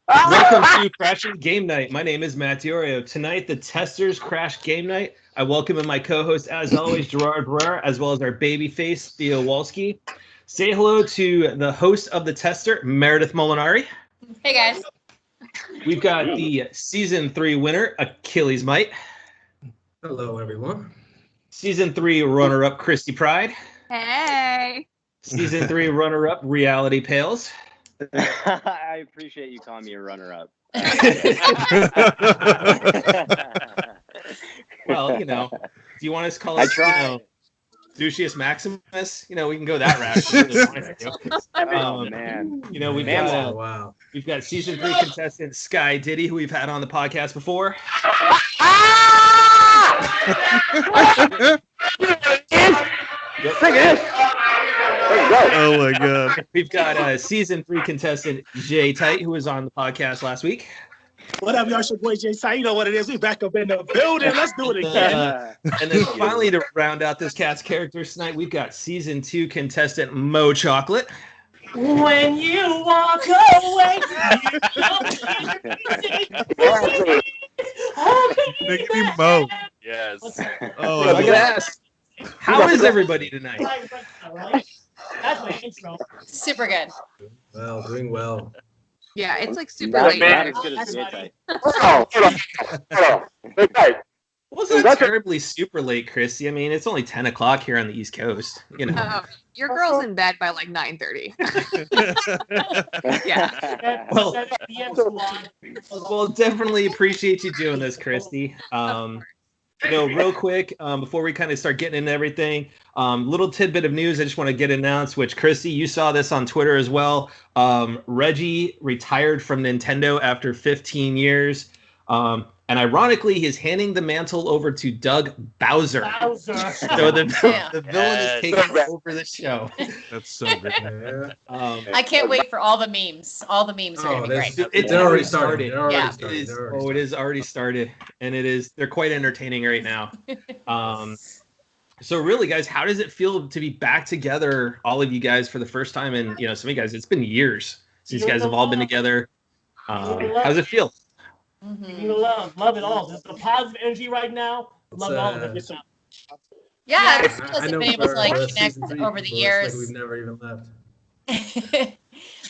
Welcome to Crashing Game Night. My name is Matt Diorio. Tonight, the testers crash game night. I welcome in my co-host, as always, Gerard Barrera, as well as our baby face, Theo Walski. Say hello to the host of the tester, Meredith Molinari. Hey, guys. We've got the Season 3 winner, Akilleez Might. Hello, everyone. Season 3 runner-up, KrystiPryde. Hey. Season 3 runner-up, RealityPales. I appreciate you calling me a runner-up. Well, do you want us to call us, Lucius Maximus? We can go that route. Oh, man. We've got Season 3 contestant SkyDiddy, who we've had on the podcast before. Oh my God. We've got Season 3 contestant JTight, who was on the podcast last week. What up, y'all? It's your boy JTight. You know what it is. We back up in the building. Let's do it again. And then finally, to round out this cast characters tonight, we've got Season 2 contestant Mo Chocolate. When you walk away, Mickey Mo. Yes. Oh, I gotta ask, how is everybody tonight? That's my intro. Super good. Well, doing well. Yeah, it's like super Not late. as good as JTight. Wasn't terribly super late, Chrissy. I mean, it's only 10 o'clock here on the East Coast. Your girl's in bed by like 9:30. Yeah. Well, definitely appreciate you doing this, Christy. Real quick, before we kind of start getting into everything, little tidbit of news I just want to get announced, which, Christy, you saw this on Twitter as well. Reggie retired from Nintendo after 15 years. And ironically, he's handing the mantle over to Doug Bowser. So the villain is taking over the show. That's so good. I can't wait for all the memes. All the memes are going to be great. It's already started. It is already started. And they're quite entertaining right now. So really, guys, how does it feel to be back together, all of you guys, for the first time? And, some of you guys, it's been years since you guys have all been together. How does it feel? Mm-hmm. You love it all. There's the positive energy right now. Love all of it. Yeah, it's cool to been able to connect over the years. We've never even left.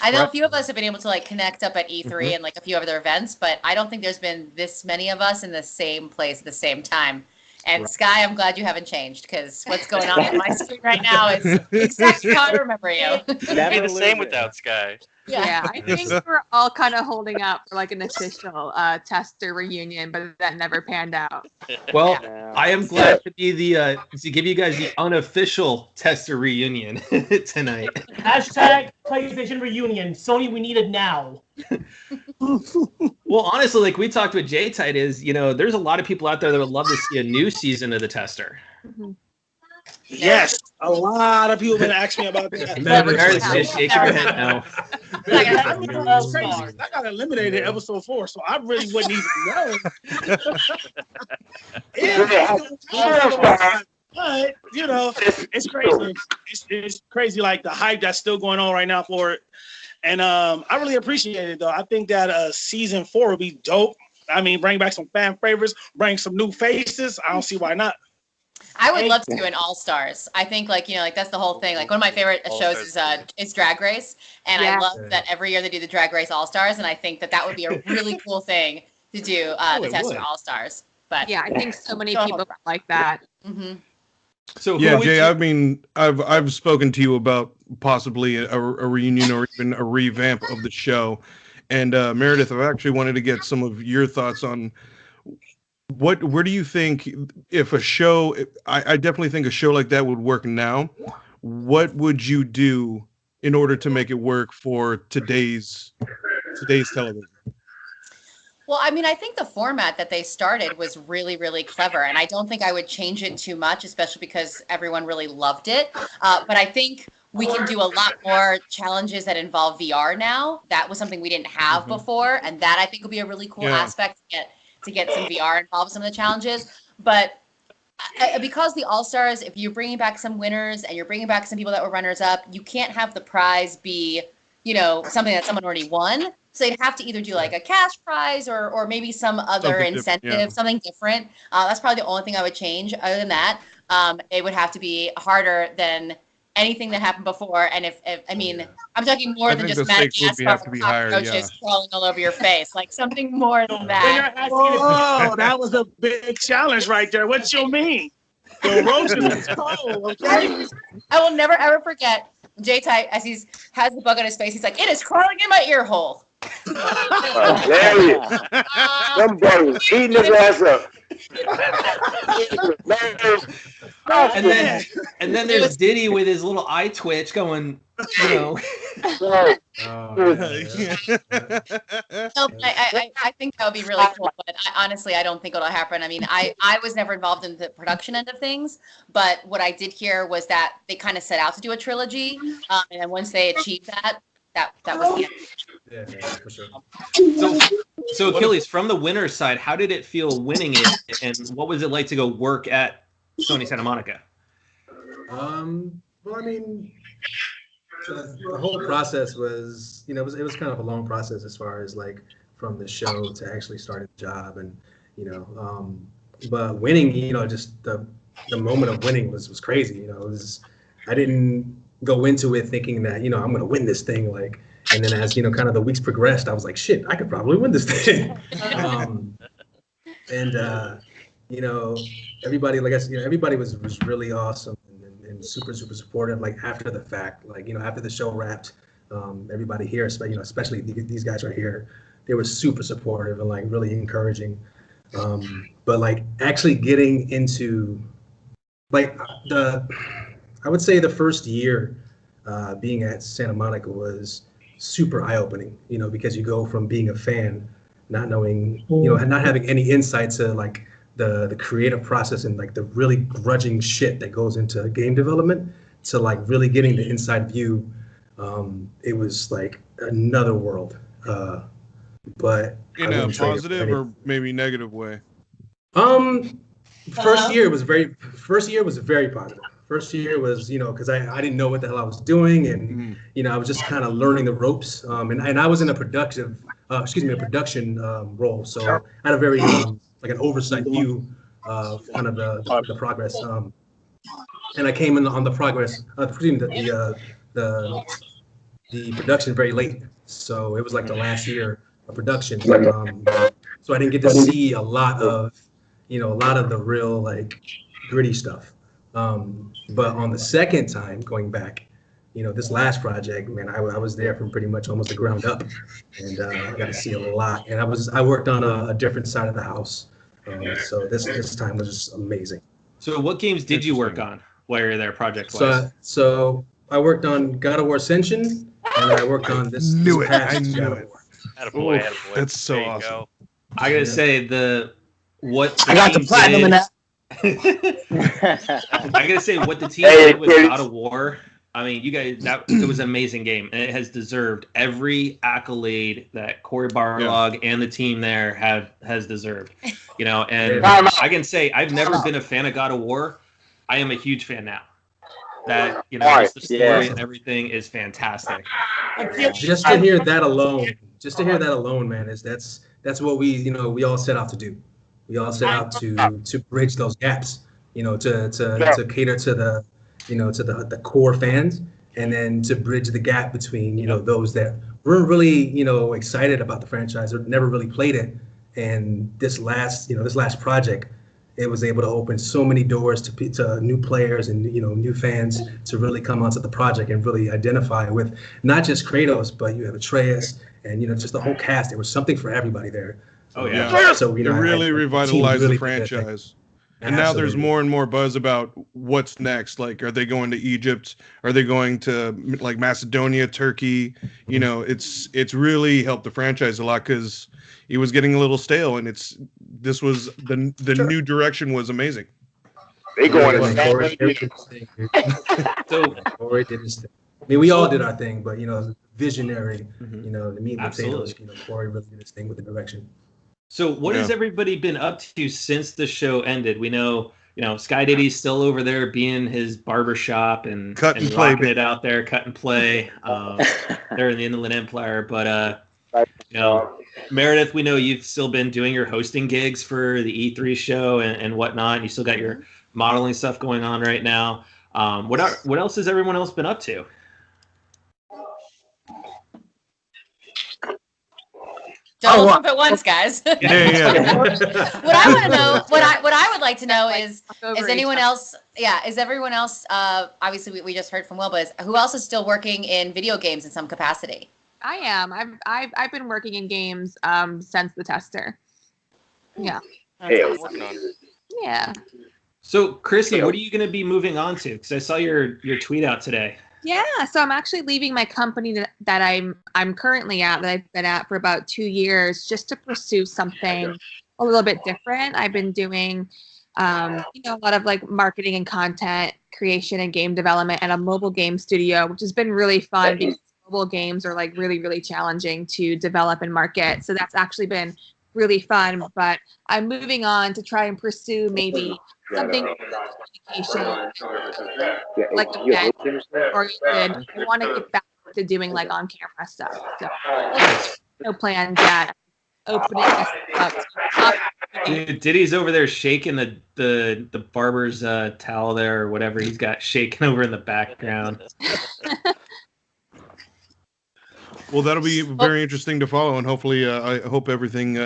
I know a few of us have been able to connect up at E3 and a few other events, but I don't think there's been this many of us in the same place at the same time. And Sky, I'm glad you haven't changed, because what's going on on my screen right now is exactly how I remember you. It'd be the same without Sky. Yeah, I think we're all kind of holding out for an official tester reunion, but that never panned out. Well, I am glad to be to give you guys the unofficial tester reunion tonight. Hashtag PlayStation reunion. Sony, we need it now. Well, honestly, we talked with JTight, there's a lot of people out there that would love to see a new season of the tester. Mm-hmm. Yes, a lot of people have been asking me about that. Meredith's just shaking her head no. It's crazy. I got eliminated in episode 4, so I really wouldn't even know. But it's crazy. It's crazy, the hype that's still going on right now for it. And I really appreciate it, though. I think that season 4 will be dope. I mean, bring back some fan favorites, bring some new faces. I don't see why not. I would love to do an All-Stars. I think, that's the whole thing. One of my favorite shows is Drag Race. And I love that every year they do the Drag Race All-Stars. And I think that would be a really cool thing to do, the Tester All-Stars. But yeah, I think so many people like that. Mm-hmm. So yeah, Jay, I mean, I've spoken to you about possibly a reunion or even a revamp of the show. And Meredith, I've actually wanted to get some of your thoughts on where do you think if a show, I definitely think a show like that would work now. What would you do in order to make it work for today's television? Well, I mean, I think the format that they started was really, really clever, and I don't think I would change it too much, especially because everyone really loved it. But I think we can do a lot more challenges that involve VR now. That was something we didn't have before, and that I think will be a really cool aspect to get some VR involved in some of the challenges. But because the All-Stars, if you're bringing back some winners and you're bringing back some people that were runners-up, you can't have the prize be something that someone already won. So they'd have to either do like a cash prize or maybe some other Something incentive, something different. That's probably the only thing I would change. Other than that, it would have to be harder than anything that happened before. And I'm talking more than just Madagascar cockroaches crawling all over your face, like something more than that. Whoa, that was a big challenge right there. What you mean? The roaches is cold, okay? I will never ever forget JTight as he has the bug on his face. He's like, "It is crawling in my ear hole." There he is. Them buggers eating his ass up. And then there's Diddy with his little eye twitch going, No, I think that would be really cool, but honestly, I don't think it'll happen. I mean, I was never involved in the production end of things, but what I did hear was that they kind of set out to do a trilogy, and then once they achieved that was the end. Yeah, for sure. So Akilleez, from the winner's side, how did it feel winning it, and what was it like to go work at Sony Santa Monica? Well, I mean, the whole process was, it was kind of a long process as far as like from the show to actually starting the job, and but winning, just the moment of winning was crazy. I didn't go into it thinking that I'm going to win this thing, like. And then as, kind of the weeks progressed, I was like, shit, I could probably win this thing. Everybody, like I said, everybody was really awesome and super, super supportive, like after the fact, like, after the show wrapped, everybody here, especially these guys right here, they were super supportive and like really encouraging. But like actually getting into like I would say the first year being at Santa Monica was super eye-opening, because you go from being a fan, not knowing, and not having any insight to like the creative process and like the really grudging shit that goes into game development, to like really getting the inside view. It was like another world. But in a positive or maybe negative way. First year was very positive. First year was, because I didn't know what the hell I was doing, and I was just kind of learning the ropes. And I was in a production role, so I had a very like an oversight view of kind of the progress. And I came in on the progress, the production very late, so it was like the last year of production. So I didn't get to see a lot of the real like gritty stuff. But on the second time going back, this last project, man, I was there from pretty much almost the ground up, and I got to see a lot. And I worked on a different side of the house, so this time was just amazing. So what games did you work on while you're there, project-wise? So I worked on God of War Ascension, and I worked on this. I knew it. Attaboy. That's so awesome. I gotta say I got the platinum in that. I gotta say what the team did with God of War. I mean, you guys, it was an amazing game, and it has deserved every accolade that Corey Barlog and the team there has deserved. And I can say I've never been a fan of God of War. I am a huge fan now. That just the story and everything is fantastic. Just to hear that alone, man, that's what we all set out to do. We all set out to bridge those gaps, to cater to the the core fans, and then to bridge the gap between those that weren't really excited about the franchise or never really played it. And this last project, it was able to open so many doors to new players and new fans to really come onto the project and really identify with not just Kratos, but you have Atreus and just the whole cast. There was something for everybody there. Oh yeah. So it really revitalized the franchise. And now there's more and more buzz about what's next. Like, are they going to Egypt? Are they going to like Macedonia, Turkey? It's really helped the franchise a lot because it was getting a little stale, and this was the new direction was amazing. They going to Corey did his thing. I mean, we all did our thing, but visionary. The meat and potatoes. Corey really did his thing with the direction. So what has everybody been up to since the show ended? We know, SkyDiddy's still over there being his barbershop and rocking it out there, cut and play. They're in the Inland Empire, but Meredith, we know you've still been doing your hosting gigs for the E3 show and whatnot. And you still got your modeling stuff going on right now. What else has everyone else been up to? Don't jump at once, guys. Yeah. What I want to know, what I would like to know is anyone else? Yeah, is everyone else? Obviously, we just heard from Will, but who else is still working in video games in some capacity? I am. I've been working in games since the tester. Yeah. Yeah. So, Chrissy, what are you going to be moving on to? Because I saw your tweet out today. Yeah, so I'm actually leaving my company that I'm currently at, that I've been at for about 2 years, just to pursue something a little bit different. I've been doing, a lot of like marketing and content creation and game development at a mobile game studio, which has been really fun because mobile games are like really, really challenging to develop and market. So that's actually been really fun. But I'm moving on to try and pursue maybe something communication, like event oriented. I want to get back to doing like on camera stuff. So no plans yet. Opening this up. Dude, Diddy's over there shaking the barber's towel there or whatever he's got shaking over in the background. Well, that'll be very interesting to follow, and hopefully, I hope everything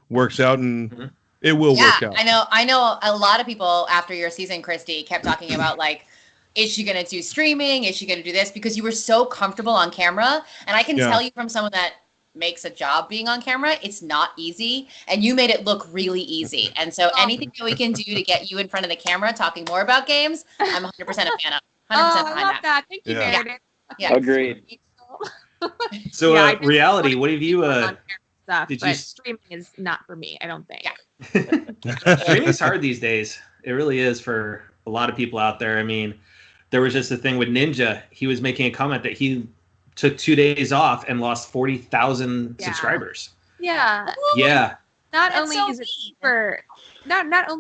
works out, and it will work out. I know a lot of people after your season, Christy, kept talking about like, is she going to do streaming? Is she going to do this? Because you were so comfortable on camera, and I can tell you from someone that makes a job being on camera, it's not easy, and you made it look really easy. And so anything that we can do to get you in front of the camera talking more about games, I'm 100% a fan of. 100% I love that. Thank you, Meredith. Yeah. Agreed. So, reality, what have you stuff, did but you streaming is not for me, I don't think. Streaming's hard these days. It really is for a lot of people out there. I mean, there was just a thing with Ninja. He was making a comment that he took 2 days off and lost 40,000 subscribers. Yeah. Yeah. Not only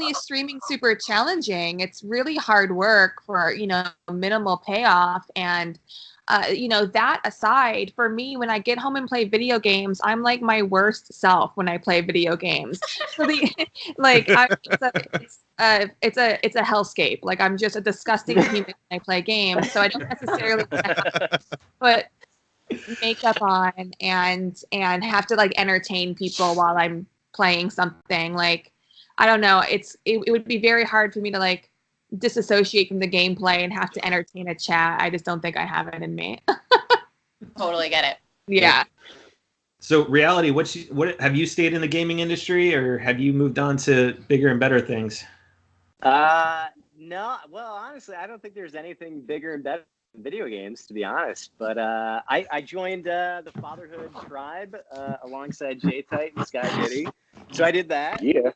is streaming super challenging, it's really hard work for, minimal payoff. And that aside, for me, when I get home and play video games, I'm like my worst self when I play video games. So it's a hellscape. Like, I'm just a disgusting human when I play games. So I don't necessarily put makeup on and have to like entertain people while I'm playing something. Like, I don't know. It would be very hard for me to like disassociate from the gameplay and have to entertain a chat. I just don't think I have it in me. Totally get it. Yeah. So, reality, what have you stayed in the gaming industry, or have you moved on to bigger and better things? No. Well, honestly, I don't think there's anything bigger and better than video games, to be honest. But I joined the Fatherhood Tribe alongside JTight and SkyDiddy. So I did that. Yeah.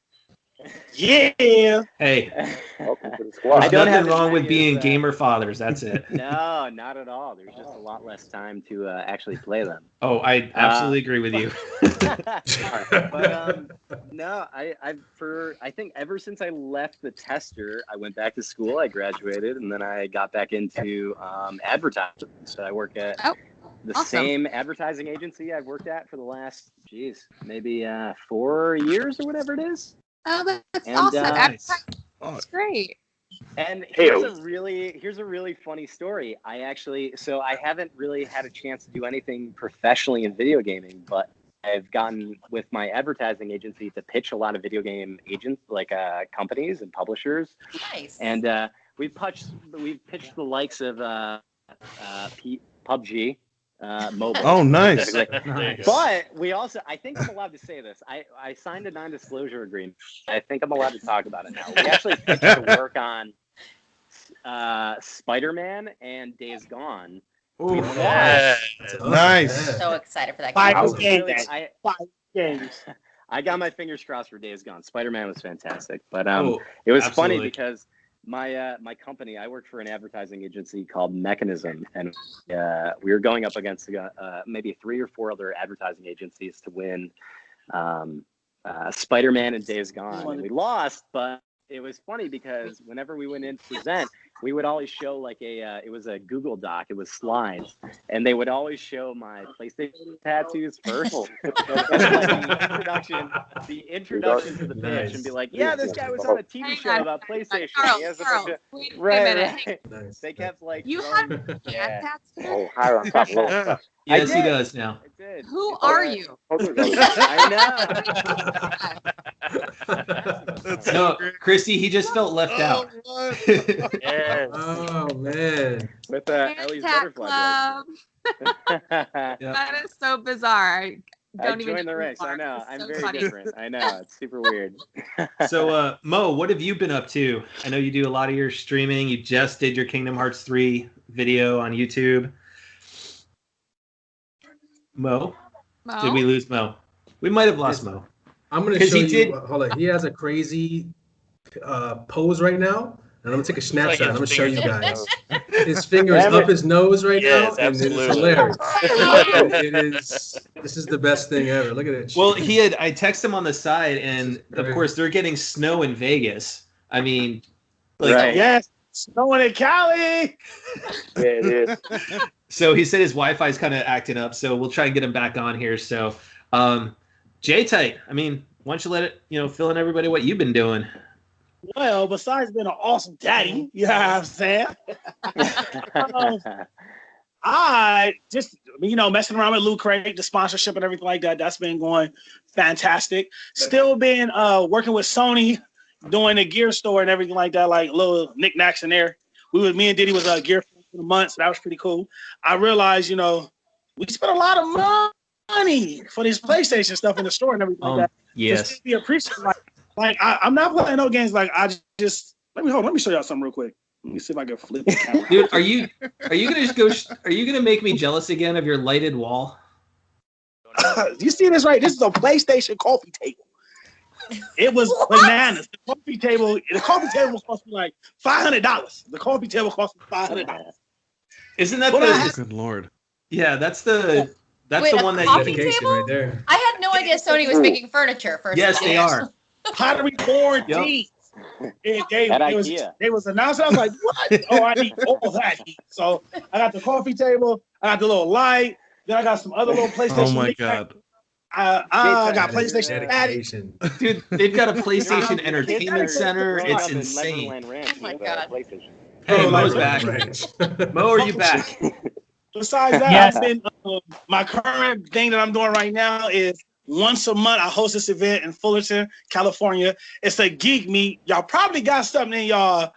Yeah. Hey, Welcome to the squad. I don't nothing have wrong with as, being gamer fathers. That's it. No, not at all. There's just a lot less time to actually play them. Oh, I absolutely agree with you. But no, I think ever since I left the tester, I went back to school. I graduated, and then I got back into advertising. So I work at the same advertising agency I've worked at for the last, maybe 4 years or whatever it is. Oh, that's awesome. That's great. And here's a really funny story. I haven't really had a chance to do anything professionally in video gaming, but I've gotten with my advertising agency to pitch a lot of video game agents, like companies and publishers. Nice. And we've pitched the likes of PUBG. Mobile. Oh, nice. Nice. But we also, I think I'm allowed to say this. I signed a non-disclosure agreement. I think I'm allowed to talk about it now. We actually pitched to work on Spider-Man and Days Gone. Ooh, nice. So excited for that Five game. games. I got my fingers crossed for Days Gone. Spider-Man was fantastic, but it was absolutely. funny because my company, I worked for an advertising agency called Mechanism, and we were going up against maybe 3 or 4 other advertising agencies to win Spider-Man and Days Gone, and we lost, but it was funny because whenever we went in to present, we would always show like it was a Google Doc. It was slides, and they would always show my PlayStation tattoos first. the introduction to the pitch, and be like, "Yeah, this guy was on a TV show about PlayStation." Charles, wait a minute. Nice. They kept like, you have tattooed? Oh, higher on top, low on top. Yes, he does now. I did. Who are you? I know. No, Christy, he just felt left out. Yes. Oh man. With Ellie's Tat butterfly. Club. That is so bizarre. I don't even joined the know ranks. I know. I'm very different. I know. It's super weird. So, Mo, what have you been up to? I know you do a lot of your streaming. You just did your Kingdom Hearts 3 video on YouTube. Mo? Did we lose Mo? We might have lost Mo. I'm going to show you. Hold on. He has a crazy pose right now. And I'm going to take a snapshot. I'm going to show you guys. His finger is up his nose right now. And it's hilarious. This is the best thing ever. Look at it. Well, I texted him on the side, and of course, they're getting snow in Vegas. I mean, like, yes, snowing in Cali. Yeah, it is. So he said his Wi-Fi is kind of acting up, so we'll try and get him back on here. So, JTight, I mean, why don't you let it, fill in everybody what you've been doing? Well, besides being an awesome daddy, you know what I'm saying? I just, messing around with Loot Crate, the sponsorship and everything like that. That's been going fantastic. Still been working with Sony, doing the gear store and everything like that, like little knickknacks in there. Me and Diddy was gear for a month, so that was pretty cool. I realized, we spent a lot of money for this PlayStation stuff in the store and everything like that. Yes. Just be appreciated. Like I'm not playing no games. Like I just let me show y'all something real quick. Let me see if I can flip the camera. Dude, are you gonna just go? Are you gonna make me jealous again of your lighted wall? You see this right? This is a PlayStation coffee table. It was bananas. The coffee table cost me like $500. The coffee table cost me $500. Isn't that good Lord? Yeah, that's the one that coffee you table? right there. I had no idea Sony was making furniture. First, yes, they are. Pottery board teeth. They was announcing. I was like, what? Oh, I need all that. So I got the coffee table. I got the little light. Then I got some other little PlayStation. Oh my God. I got PlayStation dedication. Dude, they've got a PlayStation Entertainment Center. It's in insane. Ranch Oh my God. Hey, Mo's back. Mo, are you back? Besides that, I've been my current thing that I'm doing right now is once a month I host this event in Fullerton, California. It's a geek meet. Y'all probably got something in y'all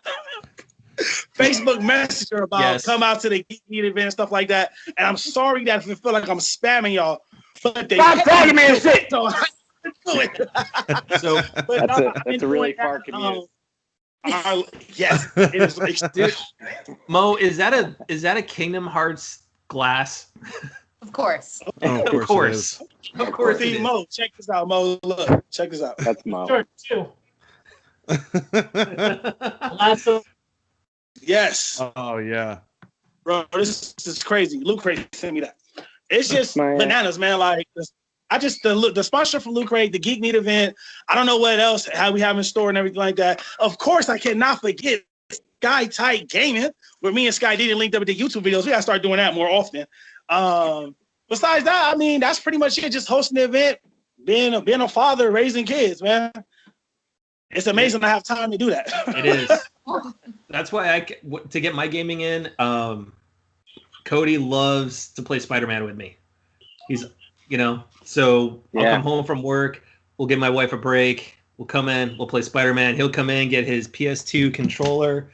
Facebook Messenger about come out to the geek meet event and stuff like that. And I'm sorry that if I feel like I'm spamming y'all, but they Stop tagging me and shit. So I do it. So that's a really far commute. Yes, it is. Dude, Mo, is that a Kingdom Hearts glass? Of course. Oh, Of course. Of course. See, Mo, check this out. Mo, look, check this out. That's Mo. Sure, too. Yes. Oh yeah. Bro, this is crazy. Luke Crazy sent me that. It's just bananas, man. Like, the sponsor from Luke Crazy, the Geek Meet event. I don't know what else, how we have in store and everything like that. Of course, I cannot forget SkyDiddy Gaming, where me and SkyDiddy linked up with the YouTube videos. We gotta start doing that more often. Besides that, I mean, that's pretty much it. Just hosting the event, being a father, raising kids, man. It's amazing to have time to do that. It is. That's why to get my gaming in. Cody loves to play Spider-Man with me. He's, so I'll come home from work. We'll give my wife a break. We'll come in. We'll play Spider-Man. He'll come in, get his PS2 controller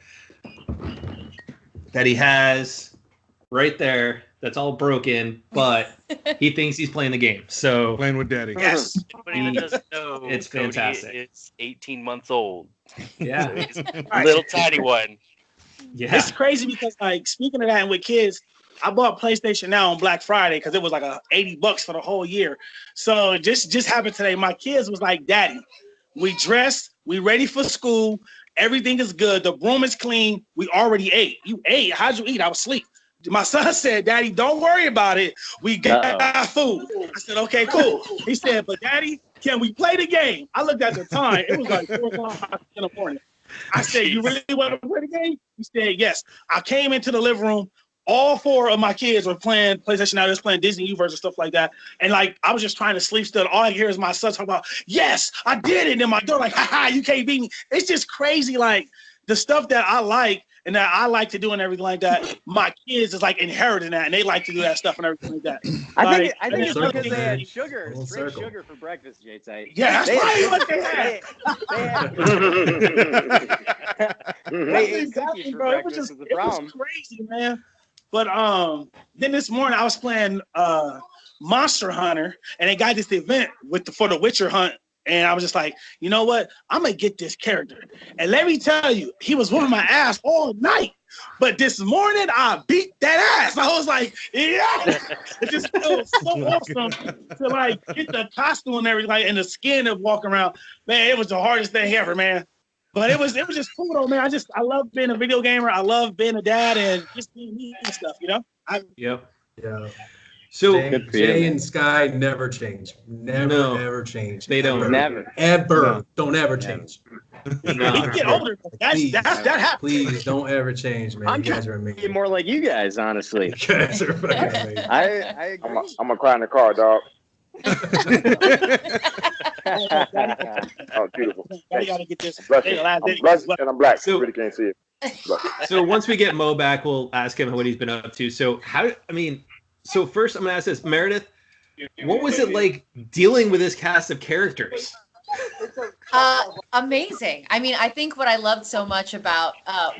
that he has right there. That's all broken, but he thinks he's playing the game. So Playing with Daddy. Yes. Anybody that doesn't know, It's Cody fantastic. is 18 months old. Yeah. He's a little tiny one. Yeah. It's crazy because, like, speaking of that and with kids, I bought PlayStation Now on Black Friday because it was like $80 for the whole year. So it just happened today. My kids was like, Daddy, we dressed, we ready for school, everything is good, the room is clean, we already ate. You ate? How'd you eat? I was asleep. My son said, Daddy, don't worry about it. We got food. I said, okay, cool. He said, but Daddy, can we play the game? I looked at the time. It was like 4 o'clock in the morning. I said, you really want to play the game? He said, yes. I came into the living room. All 4 of my kids were playing PlayStation Now, just playing Disney Universe and stuff like that. And like, I was just trying to sleep still. All I hear is my son talking about, yes, I did it. And my daughter like, haha, you can't beat me. It's just crazy. Like the stuff that I like and that I like to do and everything like that, my kids is like inheriting that and they like to do that stuff and everything like that. I think it's circle, because they man. had sugar, Full straight circle. sugar for breakfast, JTight. Yeah, that's probably what they had. They ate Exactly, cookies for bro. It breakfast was is the it was problem. crazy, man. But then this morning I was playing Monster Hunter, and they got this event for the Witcher hunt, and I was just like, you know what? I'm gonna get this character. And let me tell you, he was whooping my ass all night. But this morning I beat that ass. I was like, yeah, it just feels so awesome to like get the costume and everything, like, and the skin of walking around. Man, it was the hardest thing ever, man. But it was just cool though, man. I love being a video gamer. I love being a dad and just being me and stuff, you know? Yep. Yeah. So Jay and Sky never change. Never ever change. They don't. Never. Ever. No. Don't ever change. We get older. That happens. Please don't ever change, man. I'm You guys are trying to amazing. be more like you guys, honestly. You guys are fucking amazing. I agree. I'm gonna cry in the car, dog. Oh, beautiful. I gotta get this. Bless you. I'm blessed and I'm black. So- Really can't see it. So once we get Mo back, we'll ask him what he's been up to. So so first I'm gonna ask this, Meredith, what was it like dealing with this cast of characters? Amazing. I mean, I think what I loved so much about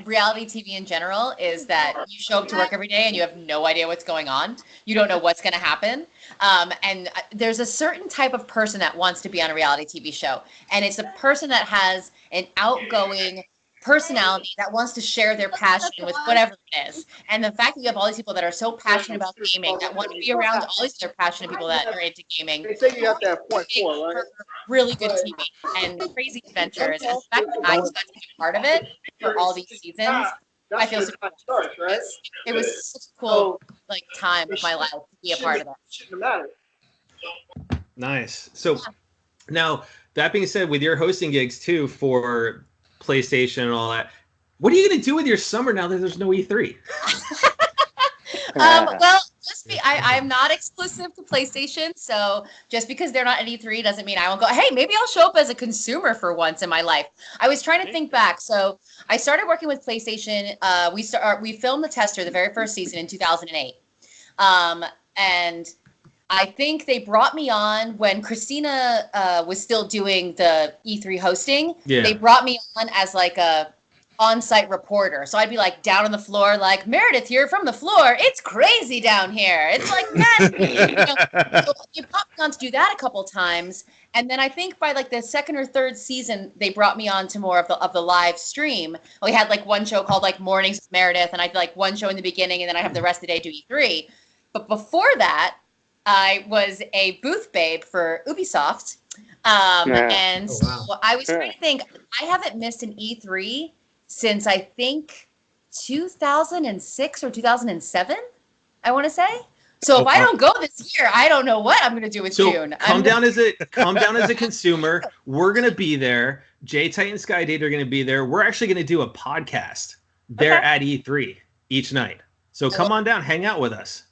reality TV in general is that you show up to work every day and you have no idea what's going on. You don't know what's going to happen. And there's a certain type of person that wants to be on a reality TV show. And it's a person that has an outgoing personality that wants to share their passion with whatever it is. And the fact that you have all these people that are so passionate about gaming, that want to be around all these other passionate people that are into gaming, They say you got that .4, right? really good TV and crazy adventures. And the fact that I just got to be a part of it for all these seasons, I feel super starts, right? it was such a cool time of my life to be a part of it. Nice. So now that being said, with your hosting gigs too for PlayStation and all that, what are you going to do with your summer now that there's no E3? Well, I'm not exclusive to PlayStation, so just because they're not at E3 doesn't mean I won't go. Hey, maybe I'll show up as a consumer for once in my life. I was trying to think back. So I started working with PlayStation. We filmed The Tester, the very first season, in 2008. And I think they brought me on when Christina was still doing the E3 hosting. Yeah. They brought me on as like a on-site reporter. So I'd be like down on the floor, like, Meredith here from the floor. It's crazy down here. It's like mad. So they brought me on to do that a couple times. And then I think by like the second or third season, they brought me on to more of the live stream. We had like one show called like Mornings with Meredith, and I did like one show in the beginning, and then I have the rest of the day do E3. But before that, I was a booth babe for Ubisoft. And so I was trying to think, I haven't missed an E3 since I think 2006 or 2007, I want to say. So if I don't go this year, I don't know what I'm going to do with June. Calm down as a consumer. We're going to be there. JTight and SkyDiddy are going to be there. We're actually going to do a podcast there at E3 each night. So come on down, hang out with us.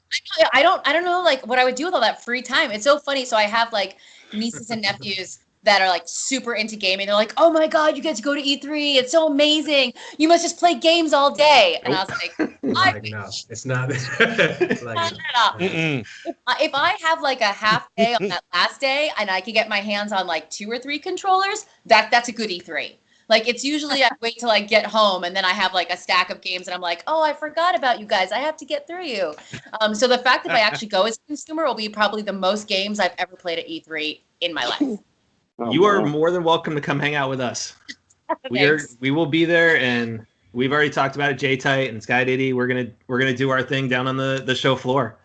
I don't know like what I would do with all that free time. It's so funny. So I have like nieces and nephews that are like super into gaming. They're like, "Oh my God, you get to go to E3. It's so amazing. You must just play games all day." And I was like, no, it's not. It's like, not at all. If I have like a half day on that last day and I can get my hands on like 2 or 3 controllers, that's a good E3. Like, it's usually I wait till I get home and then I have like a stack of games and I'm like, oh, I forgot about you guys. I have to get through you. So the fact that I actually go as a consumer will be probably the most games I've ever played at E3 in my life. You are more than welcome to come hang out with us. We will be there, and we've already talked about it. JTight and SkyDiddy, we're gonna do our thing down on the show floor.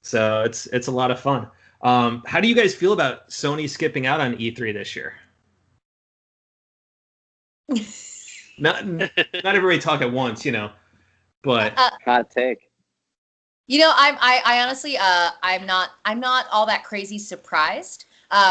So it's a lot of fun. How do you guys feel about Sony skipping out on E3 this year? Not everybody talk at once, but hot take. I honestly I'm not all that crazy surprised.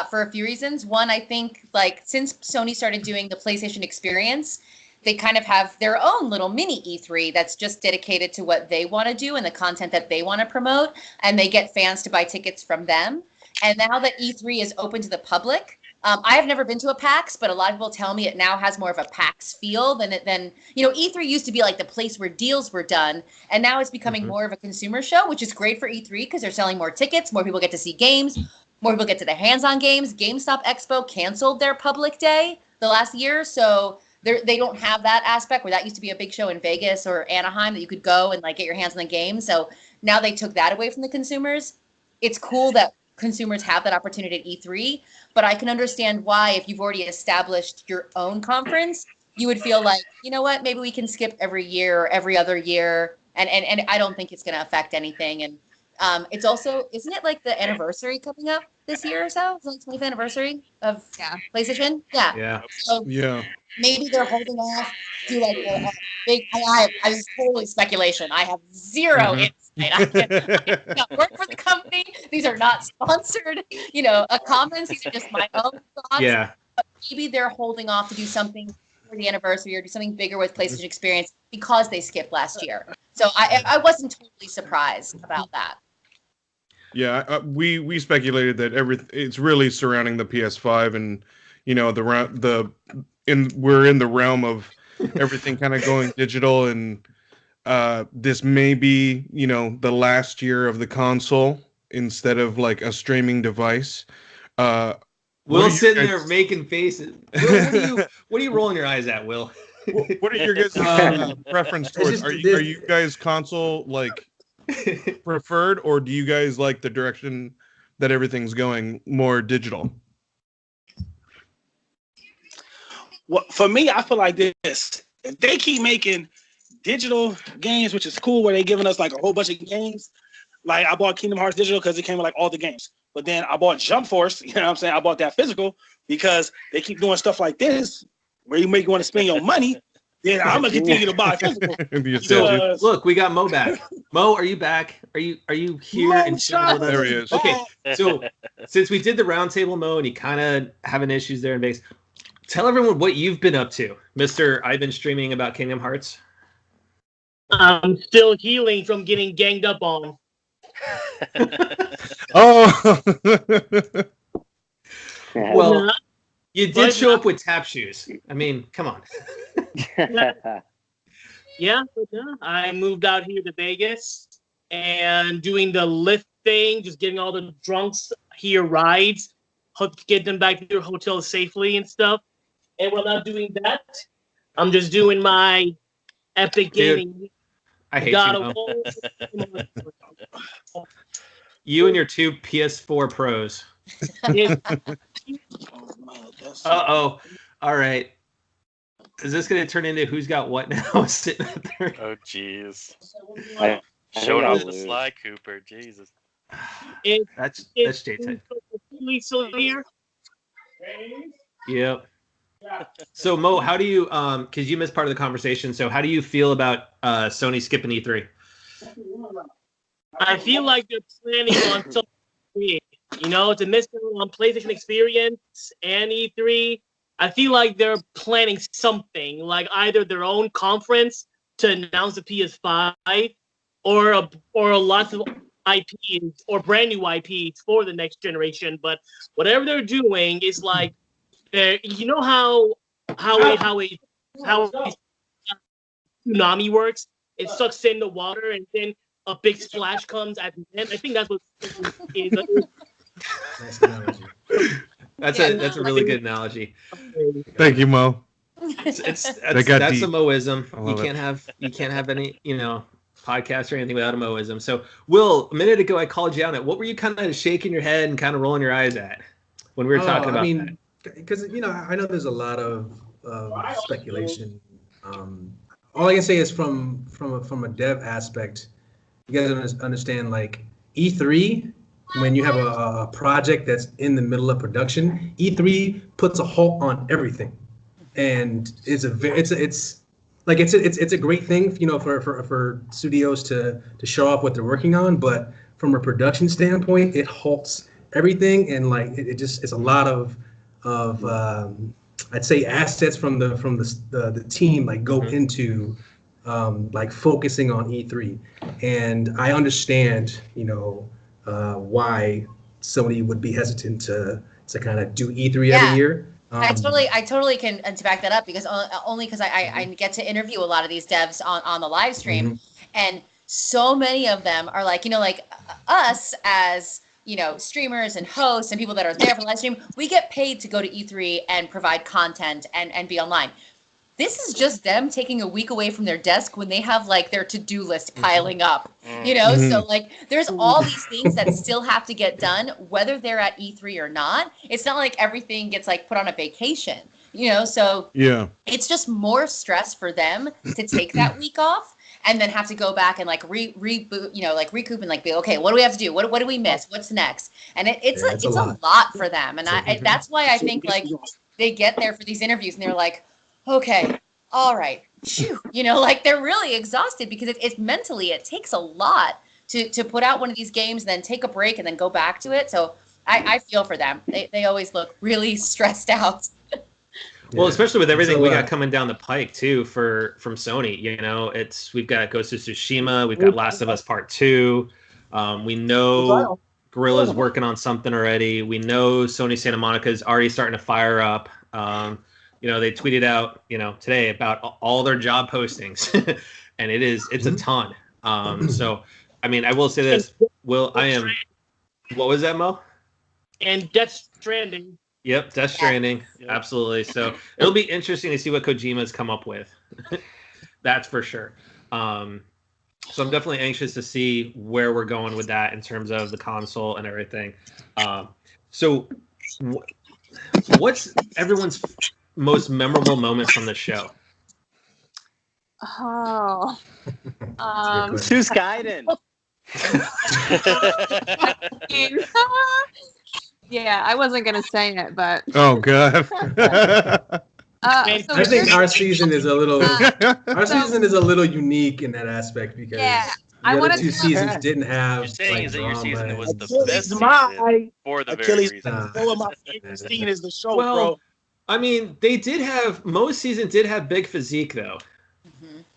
for a few reasons. One, I think like since Sony started doing the PlayStation experience, they kind of have their own little mini E3 that's just dedicated to what they want to do and the content that they want to promote, and they get fans to buy tickets from them. And now that E3 is open to the public, I have never been to a PAX, but a lot of people tell me it now has more of a PAX feel than E3 used to be like the place where deals were done, and now it's becoming more of a consumer show, which is great for E3 because they're selling more tickets, more people get to see games, more people get to the hands-on games. GameStop Expo canceled their public day the last year, so they don't have that aspect where that used to be a big show in Vegas or Anaheim that you could go and like get your hands on the game. So now they took that away from the consumers. It's cool that consumers have that opportunity at E3, but I can understand why if you've already established your own conference, you would feel like, you know what, maybe we can skip every year or every other year, and I don't think it's going to affect anything. And it's also, isn't it like the anniversary coming up this year or so? It's like 20th anniversary of PlayStation. Yeah. So maybe they're holding off to like a big. I this is totally speculation. I have zero insight. I don't work for the company. These are not sponsored, comments. These are just my own thoughts. Yeah. But maybe they're holding off to do something for the anniversary or do something bigger with PlayStation Experience because they skipped last year. So I wasn't totally surprised about that. Yeah, we speculated that it's really surrounding the PS5, and we're in the realm of everything kind of going digital, and this may be the last year of the console instead of like a streaming device. Will's sitting there making faces. Will, what are you rolling your eyes at, Will? What are your guys' preference towards? Are you guys console like preferred, or do you guys like the direction that everything's going more digital? Well, for me, I feel like this. If they keep making digital games, which is cool, where they're giving us like a whole bunch of games. Like I bought Kingdom Hearts digital because it came with like all the games. But then I bought Jump Force, you know what I'm saying? I bought that physical because they keep doing stuff like this where you make you want to spend your money. Then I'm gonna continue to buy physical. So, look, we got Mo back. Mo, are you back? Are you here? And there he is. Okay, so since we did the roundtable, Mo, and you kind of having issues there in base, tell everyone what you've been up to, Mister. I've been streaming about Kingdom Hearts. I'm still healing from getting ganged up on. Oh. Well, you did show up with tap shoes. I mean, come on. Yeah, I moved out here to Vegas and doing the lift thing, just getting all the drunks here rides, get them back to their hotel safely and stuff. And when I'm not doing that, I'm just doing my epic gaming. I hate you, you and your two PS4 Pros. Uh-oh. All right. Is this going to turn into who's got what now? Sitting up there. Oh, jeez. Showing off the Sly Cooper. Jesus. That's JTight. Yep. So Mo, how do you because you missed part of the conversation, so how do you feel about Sony skipping E3? I feel like they're planning on something big. To miss on PlayStation Experience and E3. I feel like they're planning something, like either their own conference to announce the PS5 or lots of IPs or brand new IPs for the next generation. But whatever they're doing is like, how a tsunami works. It sucks in the water and then a big splash comes at the end. I think that's what is. Nice analogy. That's a really good analogy. Thank you, Mo. That's a Moism. You can't have any podcast or anything without a Moism. So Will, a minute ago I called you out at what were you kind of shaking your head and kind of rolling your eyes at when we were talking about that? Because I know there's a lot of speculation. All I can say is from a dev aspect, you guys understand like E3. When you have a project that's in the middle of production, E3 puts a halt on everything, and it's a great thing, for studios to show off what they're working on. But from a production standpoint, it halts everything, and like it just it's a lot of I'd say assets from the team like go into like focusing on E3, and I understand why Sony would be hesitant to kind of do E3 every year. I totally can to back that up because only because I get to interview a lot of these devs on the live stream, and so many of them are like us as streamers and hosts and people that are there for the live stream. We get paid to go to E3 and provide content and be online. This is just them taking a week away from their desk when they have like their to-do list piling up, So like there's all these things that still have to get done, whether they're at E3 or not. It's not like everything gets like put on a vacation, So it's just more stress for them to take that week off and then have to go back and like reboot, like recoup and like be okay. What do we have to do? What do we miss? What's next? And it's a lot for them, and that's why I think like they get there for these interviews and they're like, okay, all right, phew. Like they're really exhausted because it's mentally, it takes a lot to put out one of these games, and then take a break and then go back to it. So I feel for them. They always look really stressed out. Well, especially with everything we got coming down the pike too from Sony. We've got Ghost of Tsushima, we've got Last of Us Part 2. We know Guerrilla's working on something already. We know Sony Santa Monica is already starting to fire up. They tweeted out, today about all their job postings, and it's a ton. So, I mean, I will say this, what was that, Mo? And Death Stranding. Yep, Death Stranding, absolutely. So it'll be interesting to see what Kojima's come up with. That's for sure. So I'm definitely anxious to see where we're going with that in terms of the console and everything. So what's everyone's most memorable moment from the show? Oh. To Skyden. Yeah, I wasn't gonna say it, but oh god. I think our season is a little unique in that aspect because the other two seasons didn't have. You're saying is that your season was the best season for the very Akilleez reason. One of my favorite scene is the show, Well, bro. I mean, most seasons did have big physique though.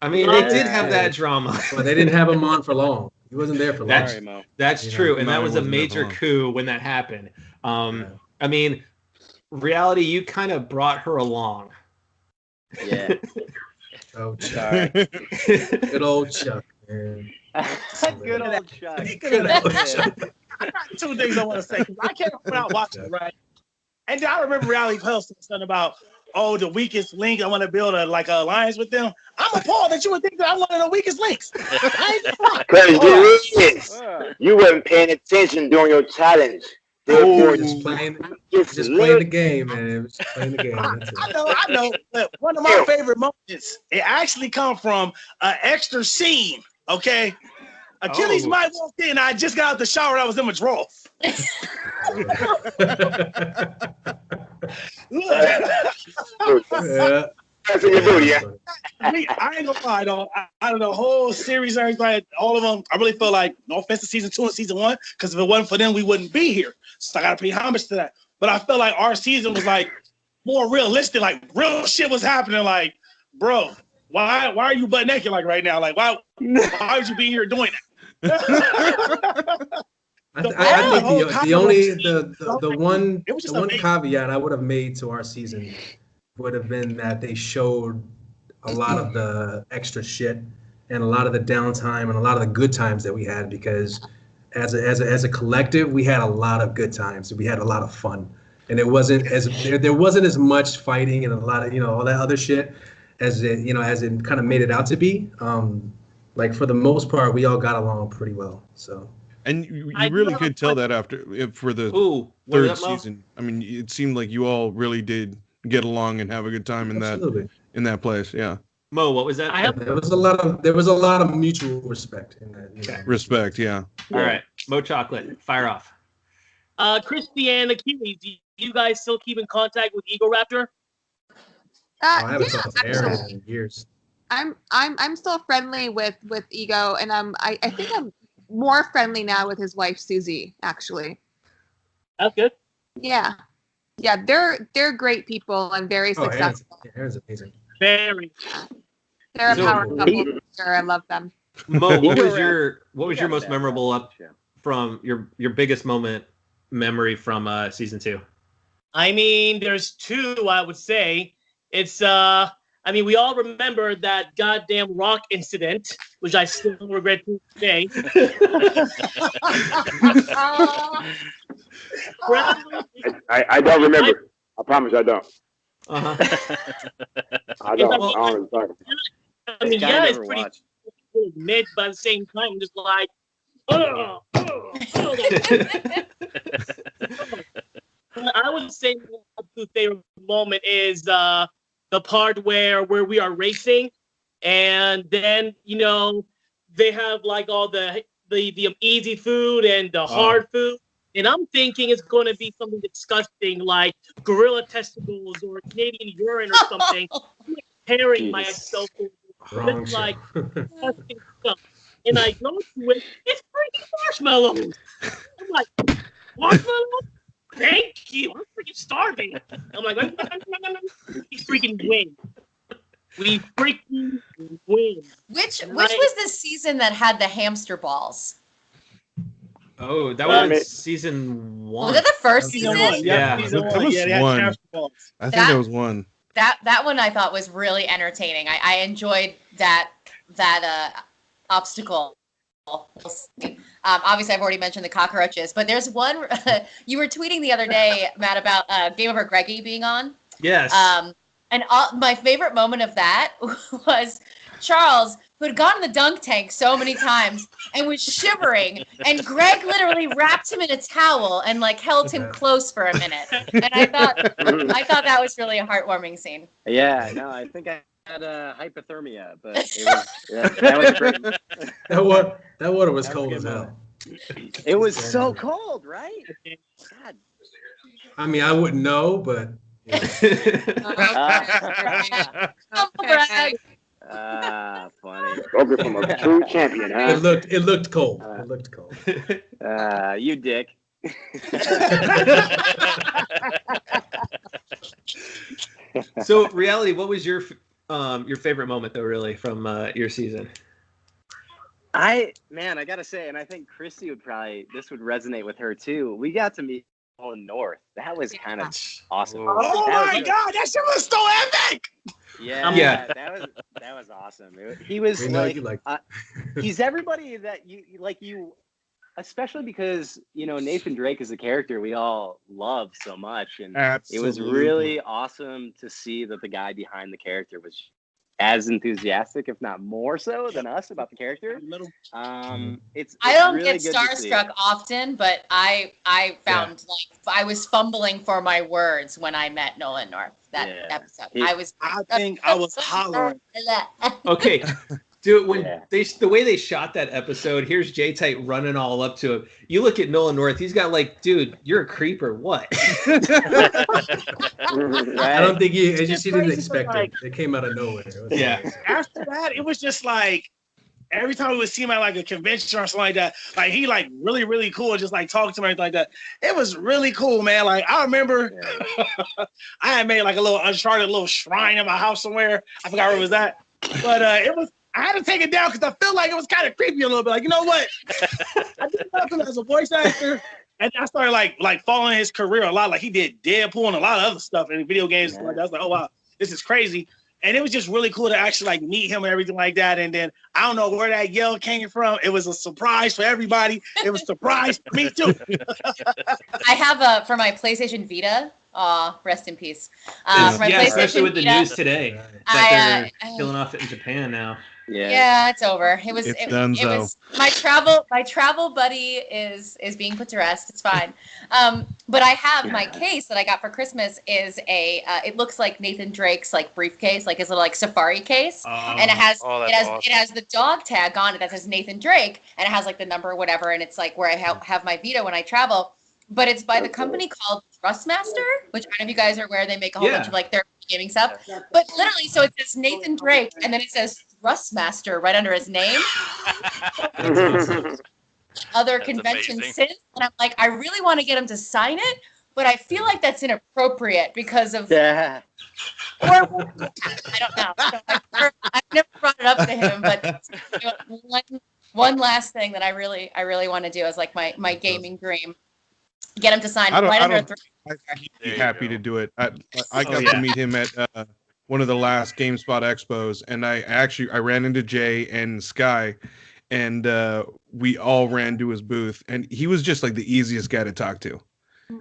I mean, they did have that drama. But they didn't have him on for long. He wasn't there for long. That's true, and that was a major coup when that happened. I mean, reality, you kind of brought her along. Yeah. Oh, Chuck. Good old Chuck, man. Good old Chuck. Good old Chuck. I got two things I want to say because I can't put out watching it, right? And then I remember Reality Pales saying something about, the weakest link. I want to build a alliance with them. I'm appalled that you would think that I'm one of the weakest links. Because you weren't paying attention during your challenge. Therefore, just playing the game, man. Just playing the game. I know. But one of my favorite moments, it actually come from an extra scene. Okay, Akilleez Might walked in. I just got out the shower. I was in my drawers. Yeah. That's in your booty, yeah. I ain't gonna lie, though. I don't know, the whole series, everybody, all of them. I really feel like, no offense to season 2 and season 1, because if it wasn't for them, we wouldn't be here. So I gotta pay homage to that. But I feel like our season was like more realistic, like real shit was happening. Like, bro, why are you butt naked like right now? Like, why would you be here doing that? I think the one caveat I would have made to our season would have been that they showed a lot of the extra shit and a lot of the downtime and a lot of the good times that we had, because as a collective we had a lot of good times. We had a lot of fun, and there wasn't as much fighting and a lot of all that other shit as it kind of made it out to be. Like for the most part, we all got along pretty well. So. And you really could tell that for the third season. I mean, it seemed like you all really did get along and have a good time in that place. Yeah. Mo, what was that? There was a lot of mutual respect in that. Respect, yeah. All right, Mo Chocolate, fire off. Christy and Akilleez, do you guys still keep in contact with Ego Raptor? I haven't talked to Aaron in years. I'm still friendly with Ego, and I think I'm more friendly now with his wife Susie, actually. That's good. Yeah. Yeah, they're great people and very successful. Aaron's amazing. Very. They're a So- power couple. Sure, I love them. Mo, what was He your got most that memorable up message, from your biggest moment memory from season 2? I mean, there's two, I would say. It's, I mean, we all remember that goddamn rock incident, which I still regret to today. I don't remember. I promise I don't. Uh-huh. I don't. I don't know what you're talking about. I mean, Guy yeah, it's never pretty watched. cool to admit, but at the same time, I'm just like, I would say my absolute favorite moment is the part where we are racing, and then they have like all the easy food and the hard food, and I'm thinking it's going to be something disgusting like gorilla testicles or Canadian urine or something. I'm preparing myself for Wrong this show. like disgusting stuff, and I go to it. It's freaking marshmallows. I'm like, marshmallows? Thank you. I'm freaking starving. I'm like, we freaking win. We freaking win. Which was the season that had the hamster balls? Oh, that Damn was it. season 1. Was that the first season? Yeah. Season That 1. was Yeah, they had one. hamster balls. I think That- that was one. That one I thought was really entertaining. I enjoyed that obstacle. Obviously, I've already mentioned the cockroaches, but there's one you were tweeting the other day, Matt, about Game Over Greggy being on. Yes. And my favorite moment of that was Charles, who had gone in the dunk tank so many times and was shivering, and Greg literally wrapped him in a towel and like held him close for a minute. And I thought that was really a heartwarming scene. Yeah, no, I think I had hypothermia, but it was that was great. That water was That was cold good, as hell. It was so cold, right? God. I mean, I wouldn't know, but Okay. Funny. Spoken from a true champion, huh? it looked cold. It looked cold. You dick. So, Reality, what was your favorite moment, though, really, from your season? I gotta say, and I think Christy this would resonate with her too. We got to meet Nolan North. That was kind of awesome. Oh That my was God, that shit was so epic! Yeah, that was awesome. He was We know like, you like he's everybody that you, especially because Nathan Drake is a character we all love so much, and Absolutely. it was really awesome to see that the guy behind the character was as enthusiastic, if not more so, than us about the character. It's I don't really get good to see. starstruck often, but I found like I was fumbling for my words when I met Nolan North that episode. I think I was hollering. Okay. Dude, the way they shot that episode, here's JTight running all up to him. You look at Nolan North, he's got like, dude, you're a creeper. What? I don't think you didn't expect it. It came out of nowhere. Amazing. After that, it was just like every time we would see him at like a convention or something like that, like he like really, really cool, just like talking to me like that. It was really cool, man. Like I remember I had made like a little Uncharted little shrine in my house somewhere. I forgot where it was at. But I had to take it down because I feel like it was kind of creepy a little bit. Like, you know what? I did nothing as a voice actor, and I started like following his career a lot. Like he did Deadpool and a lot of other stuff in video games. Like I was like, oh wow, this is crazy. And it was just really cool to actually like meet him and everything like that. And then I don't know where that yell came from. It was a surprise for everybody. It was a surprise for me too. I have for my PlayStation Vita. Rest in peace. For my Yeah, PlayStation especially with the Vita, news today that they're killing off in Japan now. Yeah, it's over. It was my travel buddy is being put to rest. It's fine. But I have my case that I got for Christmas is it looks like Nathan Drake's like briefcase, like his little like safari case, and it has the dog tag on it that says Nathan Drake, and it has like the number or whatever, and it's like where I have my Vita when I travel. But it's by the company called Trustmaster, which I don't know if you guys are aware they make a whole bunch of like their gaming stuff. But literally, so it says Nathan Drake, and then it says Trustmaster right under his name. other conventions amazing. since, and I'm like, I really want to get him to sign it, but I feel like that's inappropriate because of. Yeah. Or I don't know. So I've never brought it up to him, but one last thing that I really want to do is like my gaming dream. Get him to sign right under a I think he'd be happy to do it. I got to meet him at one of the last GameSpot expos, and I ran into Jay and Sky, and we all ran to his booth, and he was just like the easiest guy to talk to.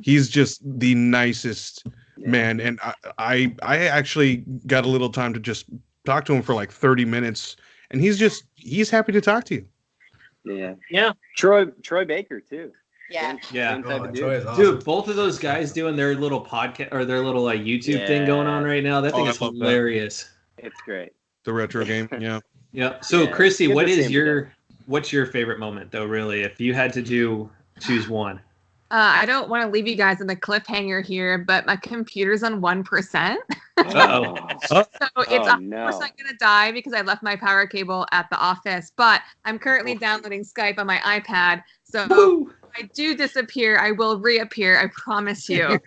He's just the nicest man, and I actually got a little time to just talk to him for like 30 minutes, and he's happy to talk to you. Yeah. Troy Baker too. Yeah. Same type of Dude, dude. both of those guys doing their little podcast or their little YouTube thing going on right now. That thing is hilarious. It's great. The retro game, yeah. Yeah. So, Chrissy, Good what's your favorite moment though? Really, if you had to choose one. I don't want to leave you guys in the cliffhanger here, but my computer's on 1%. Uh-oh. So it's 100% going to die because I left my power cable at the office. But I'm currently downloading Skype on my iPad. So if I do disappear, I will reappear. I promise you.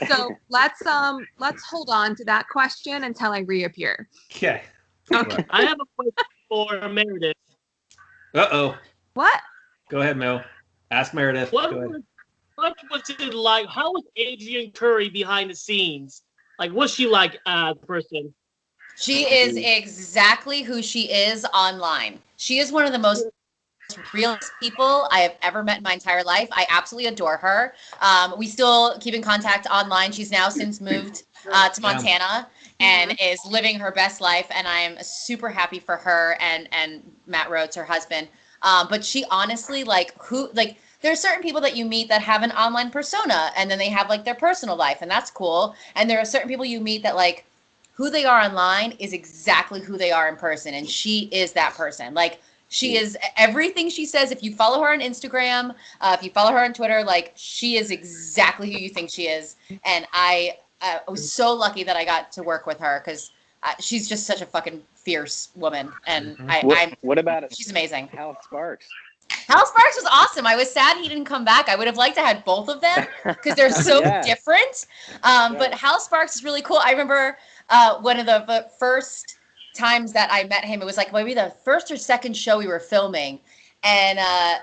So let's hold on to that question until I reappear. Okay. I have a question for Meredith. Uh-oh. What? Go ahead, Mel. Ask Meredith. What was it like? How was Adrian Curry behind the scenes? Like, what's she like as a person? She is exactly who she is online. She is one of the most realist people I have ever met in my entire life. I absolutely adore her. We still keep in contact online. She's now since moved to Montana and is living her best life. And I am super happy for her and Matt Rhodes, her husband. But she honestly, there are certain people that you meet that have an online persona and then they have like their personal life, and that's cool. And there are certain people you meet that like who they are online is exactly who they are in person. And she is that person. Like she is everything she says. If you follow her on Instagram, if you follow her on Twitter, like she is exactly who you think she is. And I was so lucky that I got to work with her because she's just such a fucking fierce woman. And what about it? She's amazing. Hal Sparks. Hal Sparks was awesome. I was sad he didn't come back. I would have liked to have both of them because they're so different. But Hal Sparks is really cool. I remember one of the first times that I met him, it was like maybe the first or second show we were filming. And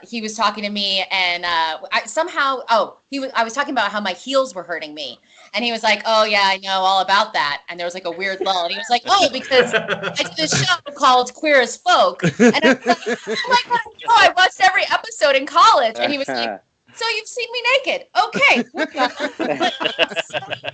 he was talking to me, and I was talking about how my heels were hurting me. And he was like, oh, yeah, I know all about that. And there was like a weird lull. And he was like, oh, because I did this show called Queer as Folk. And I was like, oh, I watched every episode in college. And he was like, so you've seen me naked. Okay.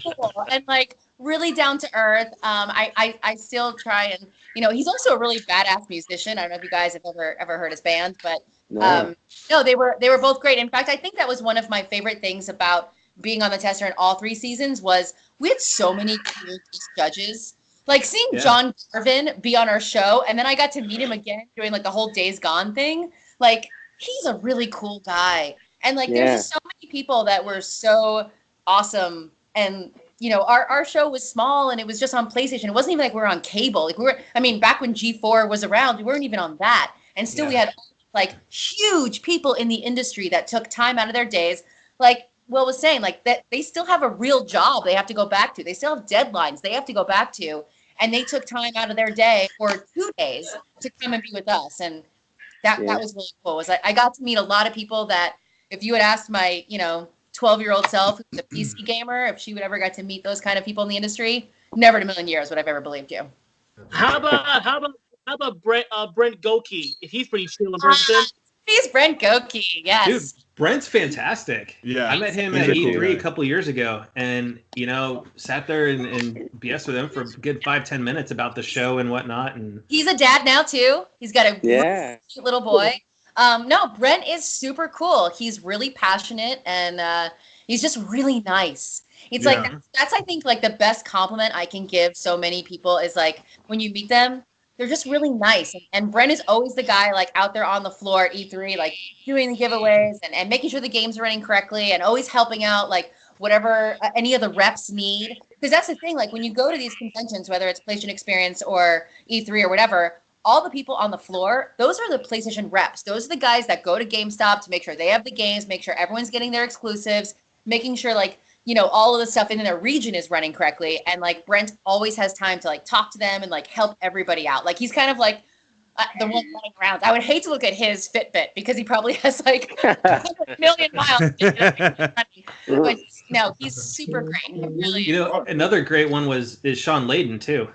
So cool. And like really down to earth. I still try and, he's also a really badass musician. I don't know if you guys have ever heard his band, but no, they were both great. In fact, I think that was one of my favorite things about being on the tester in all 3 seasons was we had so many cool judges. Like seeing John Garvin be on our show, and then I got to meet him again doing like the whole Days Gone thing. Like he's a really cool guy. And like there's just so many people that were so awesome. And our show was small and it was just on PlayStation. It wasn't even like we were on cable. Like back when G4 was around, we weren't even on that. And still we had like huge people in the industry that took time out of their days. Like Will was saying, like that they still have a real job they have to go back to. They still have deadlines they have to go back to. And they took time out of their day for 2 days to come and be with us. And that was really cool. I got to meet a lot of people that if you had asked my, 12-year-old self who's a PC gamer, if she would ever get to meet those kind of people in the industry, never in a million years would I've ever believed you. How about Brent Goki? If he's pretty chill in person. He's Brent Goki, yes. Dude, Brent's fantastic. Yeah. I met him at E3 a couple years ago and, sat there and BS with him for a good 5-10 minutes about the show and whatnot. And he's a dad now, too. He's got a really cute little boy. No, Brent is super cool. He's really passionate and he's just really nice. It's like, that's I think, like the best compliment I can give so many people is like when you meet them, they're just really nice. And Brent is always the guy like out there on the floor at E3, like doing the giveaways and making sure the game's running correctly and always helping out like whatever any of the reps need. Because that's the thing, like when you go to these conventions, whether it's PlayStation Experience or E3 or whatever, all the people on the floor, those are the PlayStation reps. Those are the guys that go to GameStop to make sure they have the games, make sure everyone's getting their exclusives, making sure like, you know, all of the stuff in their region is running correctly. And like Brent always has time to like talk to them and like help everybody out. Like he's kind of like the one running around. I would hate to look at his Fitbit because he probably has like 100 million miles. But no, he's super great. He really, You know, another great one is Sean Layden too.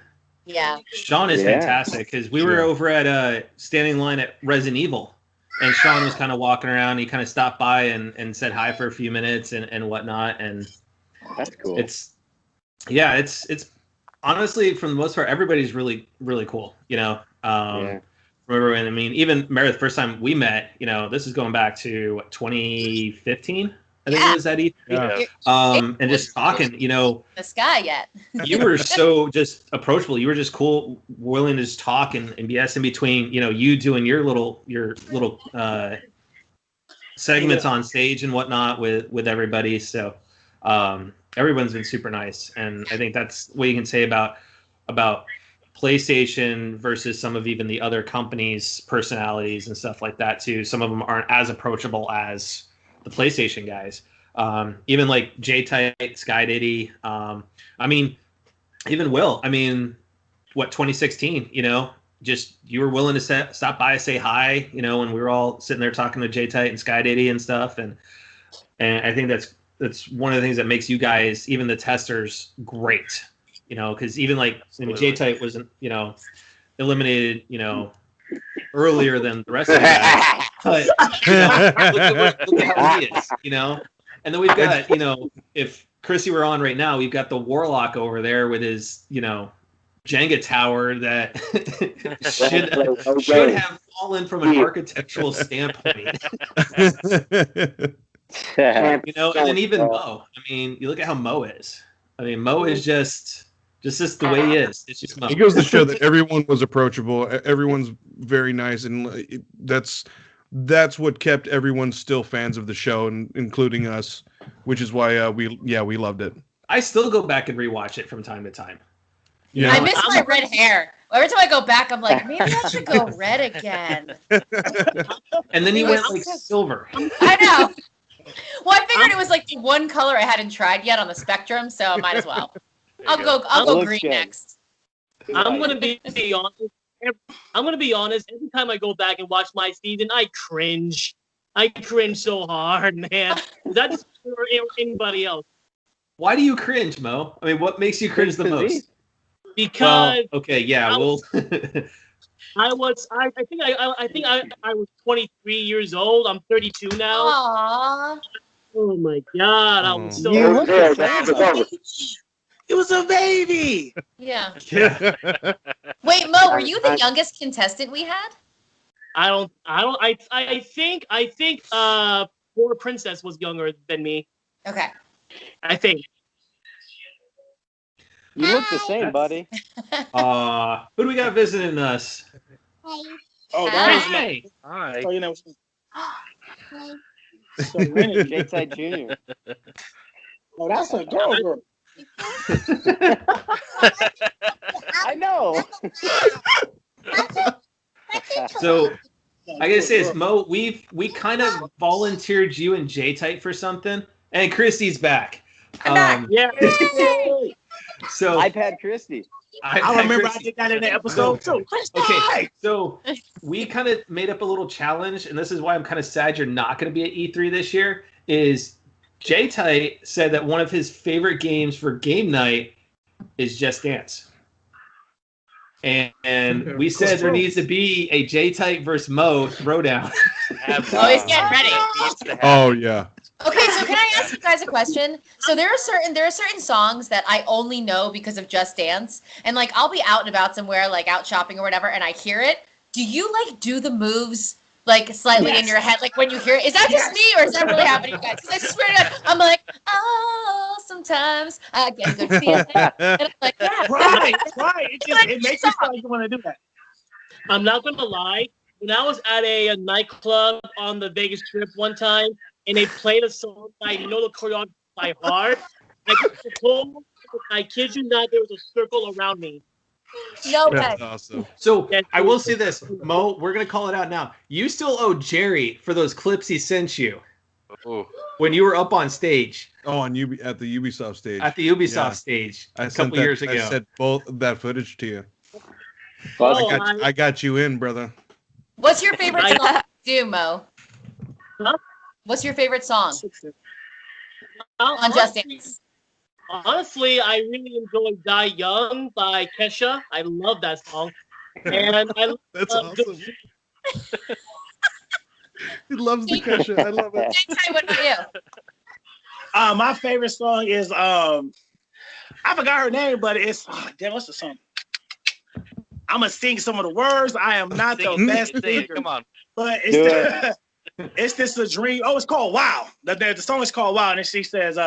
yeah. Sean is fantastic because we were over at standing in line at Resident Evil, and Sean was kind of walking around. He kind of stopped by and said hi for a few minutes and whatnot. And That's cool. It's honestly, for the most part, everybody's really, really cool. You know, remember when, I mean, even Meredith, first time we met, you know, this is going back to what, 2015. I think it was at E3. And just talking, you know, The sky yet. you were so just approachable. You were just cool, willing to just talk and BS in between, you know, you doing your little segments on stage and whatnot with everybody. So everyone's been super nice. And I think that's what you can say about PlayStation versus some of even the other companies' personalities and stuff like that too. Some of them aren't as approachable as the PlayStation guys. Even like JTight, SkyDiddy. I mean, even Will. I mean, what, 2016, you know, just you were willing to stop by, say hi, you know, when we were all sitting there talking to JTight and SkyDiddy and stuff. And I think that's one of the things that makes you guys, even the testers, great. You know, because even like, I mean, JTight wasn't, you know, eliminated, you know, earlier than the rest of the guys. But you know, look at how he is, you know. And then we've got, you know, if Chrissy were on right now, we've got the Warlock over there with his, you know, Jenga tower that should have fallen from an architectural standpoint. You know, and then even Mo. I mean, you look at how Mo is. I mean, Mo is just the way he is. It's just Mo. It goes to show that everyone was approachable. Everyone's very nice, and that's what kept everyone still fans of the show, and including us, which is why we loved it. I still go back and rewatch it from time to time. You know, I miss my red hair. Every time I go back, I'm like, maybe I should go red again. And then he went like silver. I know. Well, I figured it was like the one color I hadn't tried yet on the spectrum, so might as well. I'll go green next. I'm gonna be honest. I'm gonna be honest. Every time I go back and watch my season, I cringe. I cringe so hard, man. Is that just for anybody else? Why do you cringe, Mo? I mean, what makes you cringe the most? Because okay, yeah, well, I think I was 23 years old. I'm 32 now. Aww. Oh my god, I was so. It was a baby. Yeah. Yeah. Wait, Mo, were you the youngest contestant we had? I think Poor Princess was younger than me. Okay. I think. You look the same, buddy. Who do we got visiting us? Oh, that was Hey. Hi. Oh, you know. JTight Jr. Oh, that's a girl. I know. So I gotta say this, Mo. We kind of volunteered you and JTight for something, and Christy's back. Yeah. So iPad Christy. I remember I did that in the episode too. Okay, so we kind of made up a little challenge, and this is why I'm kind of sad you're not going to be at E3 this year, is JTight said that one of his favorite games for game night is Just Dance. And we said there needs to be a JTight versus Mo throwdown. Oh, he's getting ready. Oh yeah. Okay, so can I ask you guys a question? So there are certain songs that I only know because of Just Dance, and like I'll be out and about somewhere, like out shopping or whatever, and I hear it. Do you like do the moves like slightly in your head, like when you hear it? Is that just me, or is that really happening, guys? Because I swear to God, I'm like, oh, sometimes I get a good feeling, and I'm like, yeah, Right. It makes you feel like you want to do that. I'm not gonna lie. When I was at a nightclub on the Vegas Strip one time, and they played a song, I know the choreography by heart. I kid you not, there was a circle around me. No That's way. awesome. So I will say this, Mo, we're gonna call it out now. You still owe Jerry for those clips he sent you Oh, when you were up on stage Oh, at the Ubisoft stage. at the Ubisoft Yeah. stage I a sent couple that- years ago. I sent both that footage to you. Oh, I got you in, brother. What's your favorite song to do, Mo? Huh? What's your favorite song on Just Dance? Honestly, I really enjoy Die Young by Kesha. I love that song. And I That's love awesome. He loves the Kesha. I love it. JTight, what about you? My favorite song is I forgot her name, but it's damn, what's the song? I'm gonna sing some of the words. I am not the best singer, come on. but it's it's this a dream. Oh, it's called Wow. The song is called Wow, and she says,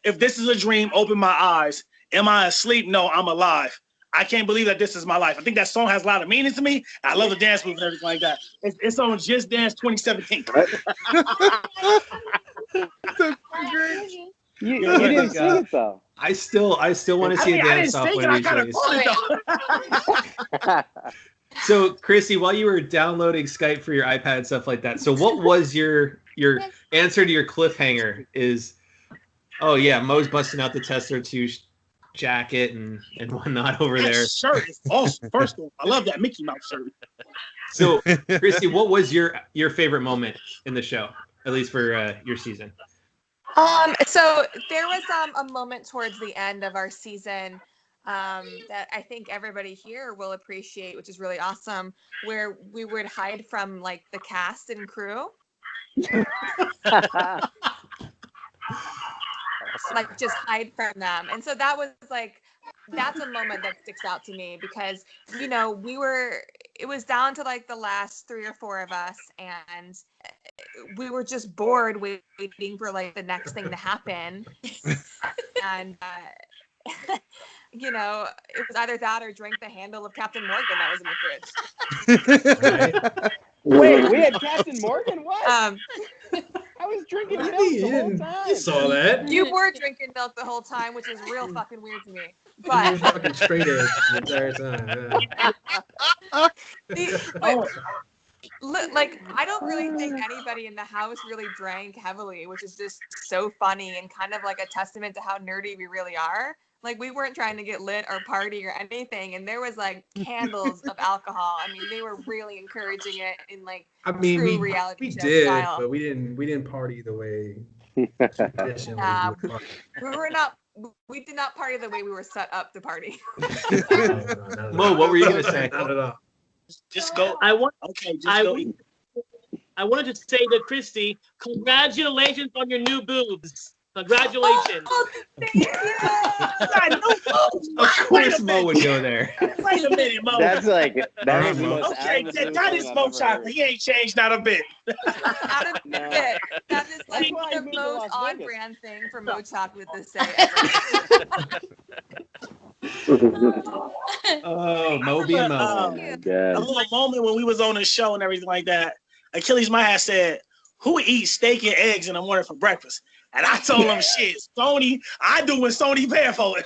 "If this is a dream, open my eyes. Am I asleep? No, I'm alive. I can't believe that this is my life." I think that song has a lot of meaning to me. I love the dance moves and everything like that. It's on Just Dance 2017. You didn't sing it though. I still want to see a dance off one of these days. So, Chrissy, while you were downloading Skype for your iPad and stuff like that, so what was your answer to your cliffhanger? Is, oh yeah, Mo's busting out the Tester 2 jacket and whatnot over there. That shirt is awesome. First of all, I love that Mickey Mouse shirt. So, Chrissy, what was your favorite moment in the show, at least for your season? So there was a moment towards the end of our season that I think everybody here will appreciate, which is really awesome, where we would hide from like the cast and crew. Like just hide from them. And so that was like, that's a moment that sticks out to me because, you know, it was down to like the last 3 or 4 of us and we were just bored waiting for like the next thing to happen. And, you know, it was either that or drink the handle of Captain Morgan that was in the fridge. Wait, we had Captain Morgan? What? I was drinking milk Really? the whole time. You saw that? You were drinking milk the whole time, which is real fucking weird to me. You were But fucking straight edge the entire time. Yeah. like, I don't really think anybody in the house really drank heavily, which is just so funny and kind of like a testament to how nerdy we really are. Like, we weren't trying to get lit or party or anything, and there was like candles of alcohol. I mean, they were really encouraging it in like true reality show did, style. but we didn't party the way traditionally we would party. We did not party the way we were set up to party. No, Mo, what were you gonna say? Not at all. Just go. I go. I wanted to say to Christy, congratulations on your new boobs. Congratulations. Oh, thank you. Of course Mo would go there. Wait a minute, Mo. That's like that is the most Okay, that is Mo Chocolate. He ain't changed not a bit. Not a bit. That is like why I the moved to most Las Vegas. on-brand thing for Mo Chocolate to say ever. Oh, Mo being Mo. Oh my A god. little moment when we was on the show and everything like that. Akilleez Might had said, "Who eats steak and eggs in the morning for breakfast?" And I told him, "Shit, Sony. I do when Sony paying for it."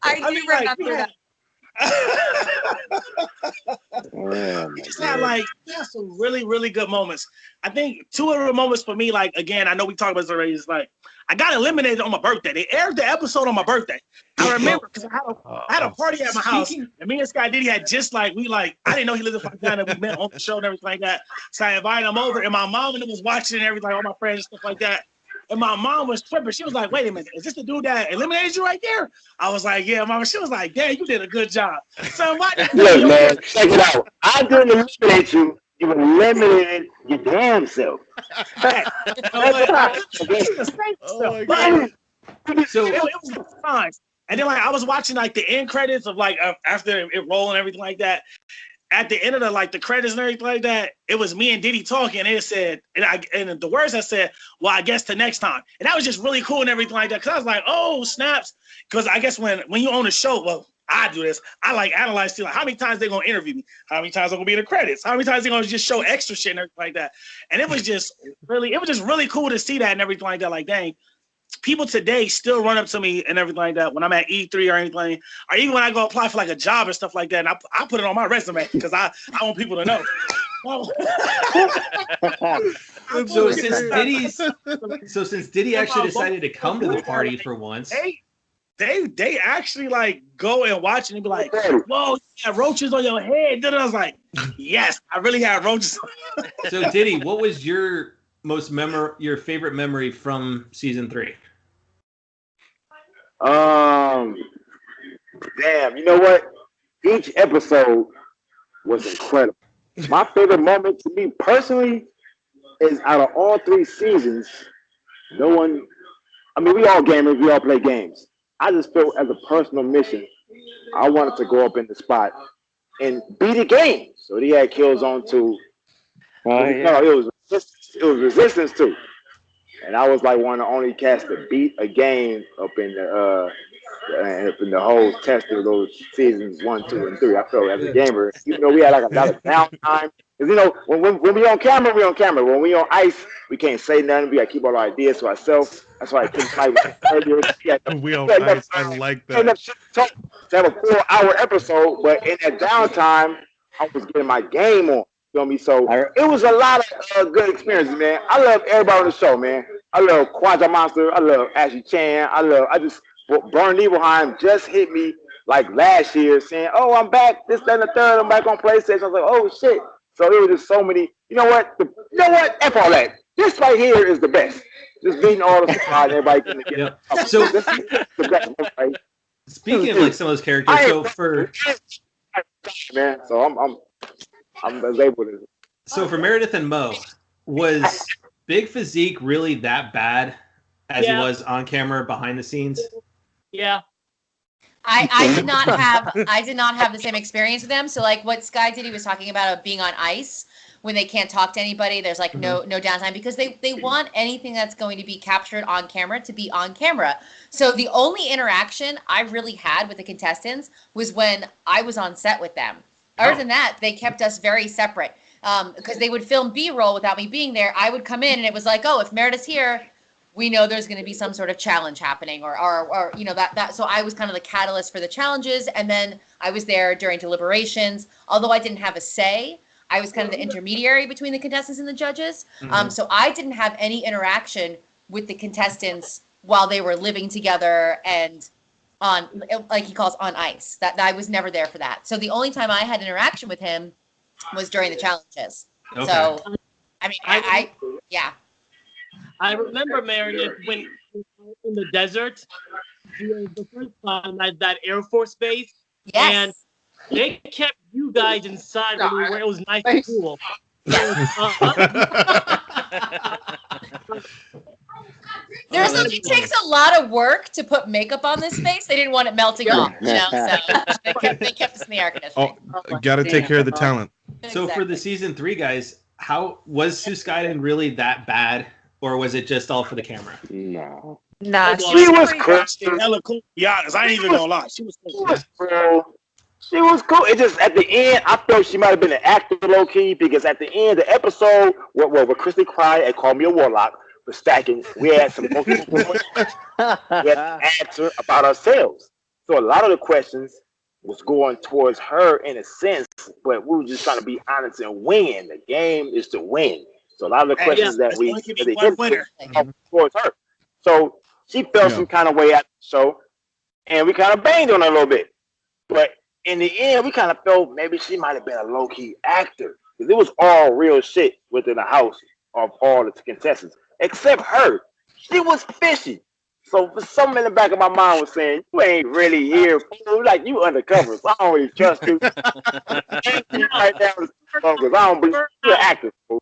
I do remember that. We just had some really, really good moments. I think 2 of the moments for me, like, again, I know we talked about this already, is like, I got eliminated on my birthday. They aired the episode on my birthday. I remember because I had a party at my house, and me and SkyDiddy had just I didn't know he lived in Fontana. We met on the show and everything like that. So I invited him over, and my mom and him was watching and everything, all my friends and stuff like that. And my mom was tripping. She was like, "Wait a minute, is this the dude that eliminated you right there?" I was like, "Yeah, mama." She was like, "Damn, you did a good job." So Look, man, check it out. I didn't eliminate you. You eliminated your damn self. So it was fine. And then I was watching the end credits of after it rolled and everything like that. At the end of the credits and everything like that, it was me and Diddy talking. And it said, and the words I said, "Well, I guess to next time." And that was just really cool and everything like that. Cause I was like, oh snaps. Cause I guess when you own a show, well, I do this. I analyze too. How many times they gonna interview me? How many times I'm gonna be in the credits? How many times they gonna just show extra shit and everything like that? And it was just really cool to see that and everything like that. Like, dang, people today still run up to me and everything like that when I'm at E3 or anything, or even when I go apply for like a job or stuff like that, and I put it on my resume because I want people to know. So since Diddy actually decided to come to the party for once, they actually like go and watch and be like, "Whoa, you had roaches on your head." Then I was like, "Yes, I really had roaches." So Diddy, what was your your favorite memory from season 3? Damn, you know what? Each episode was incredible. My favorite moment to me personally is out of all 3 seasons, we all gamers, we all play games. I just felt as a personal mission, I wanted to go up in the spot and beat a game. So he had kills on 2. It was resistance 2. And I was like one of the only cats to beat a game up in the whole test of those seasons 1, 2, and 3. I felt as a gamer, even though we had like a lot of downtime. Because when we on camera, we on camera. When we on ice, we can't say nothing. We gotta keep all our ideas to ourselves. That's why I couldn't fight with earlier. We on ice. I like that. To have a 4-hour episode, but in that downtime, I was getting my game on. You feel me? So it was a lot of good experiences, man. I love everybody on the show, man. I love Quadra Monster. I love Ashley Chan. Burn Evilheim just hit me like last year saying, "Oh, I'm back. This, that, and the third. I'm back on PlayStation." I was like, "Oh shit!" So it was just so many. You know what? F all that. This right here is the best. Just beating all the squad, and everybody can get it. So this is the best, right? Speaking of like some of those characters, I'm able to. So for Meredith and Mo, was Big Physique really that bad as he was on camera behind the scenes? Yeah. I did not have the same experience with them. So like what SkyDiddy was talking about being on ice when they can't talk to anybody, there's like no downtime because they want anything that's going to be captured on camera to be on camera. So the only interaction I really had with the contestants was when I was on set with them. Other than that, they kept us very separate because they would film B-roll without me being there. I would come in and it was like, oh, if Meredith's here, we know there's going to be some sort of challenge happening or you know, that. So I was kind of the catalyst for the challenges. And then I was there during deliberations. Although I didn't have a say, I was kind of the intermediary between the contestants and the judges. So I didn't have any interaction with the contestants while they were living together and on, like he calls, on ice. That I was never there for that. So the only time I had interaction with him was during the challenges. Okay. So, I mean, I remember, Meredith, when in the desert, the first time at that Air Force base, and they kept you guys inside where it was nice and cool. It takes a lot of work to put makeup on this face. They didn't want it melting off, you know. So they kept us in the air conditioning. Got to take care of the talent. So for the season 3 guys, how was Sue Skyden really that bad, or was it just all for the camera? No. Nah, she was cool. Hella cool. Yeah, I ain't even gonna lie. She was cool. She was cool. It just at the end, I felt she might have been an actor low key because at the end of the episode, where KrystiPryde and Call Me a Warlock was stacking, we had some we had to answer about ourselves. So a lot of the questions was going towards her in a sense, but we were just trying to be honest and win. The game is to win. So a lot of the questions that we hit towards her. So she felt some kind of way at the show, and we kind of banged on her a little bit. But in the end, we kind of felt maybe she might have been a low-key actor. Because it was all real shit within the house of all the contestants. Except her. She was fishy. So for something in the back of my mind was saying, you ain't really here, fool. Like, you undercover. So I don't really trust you. Right now, because I don't believe you're an actor, fool.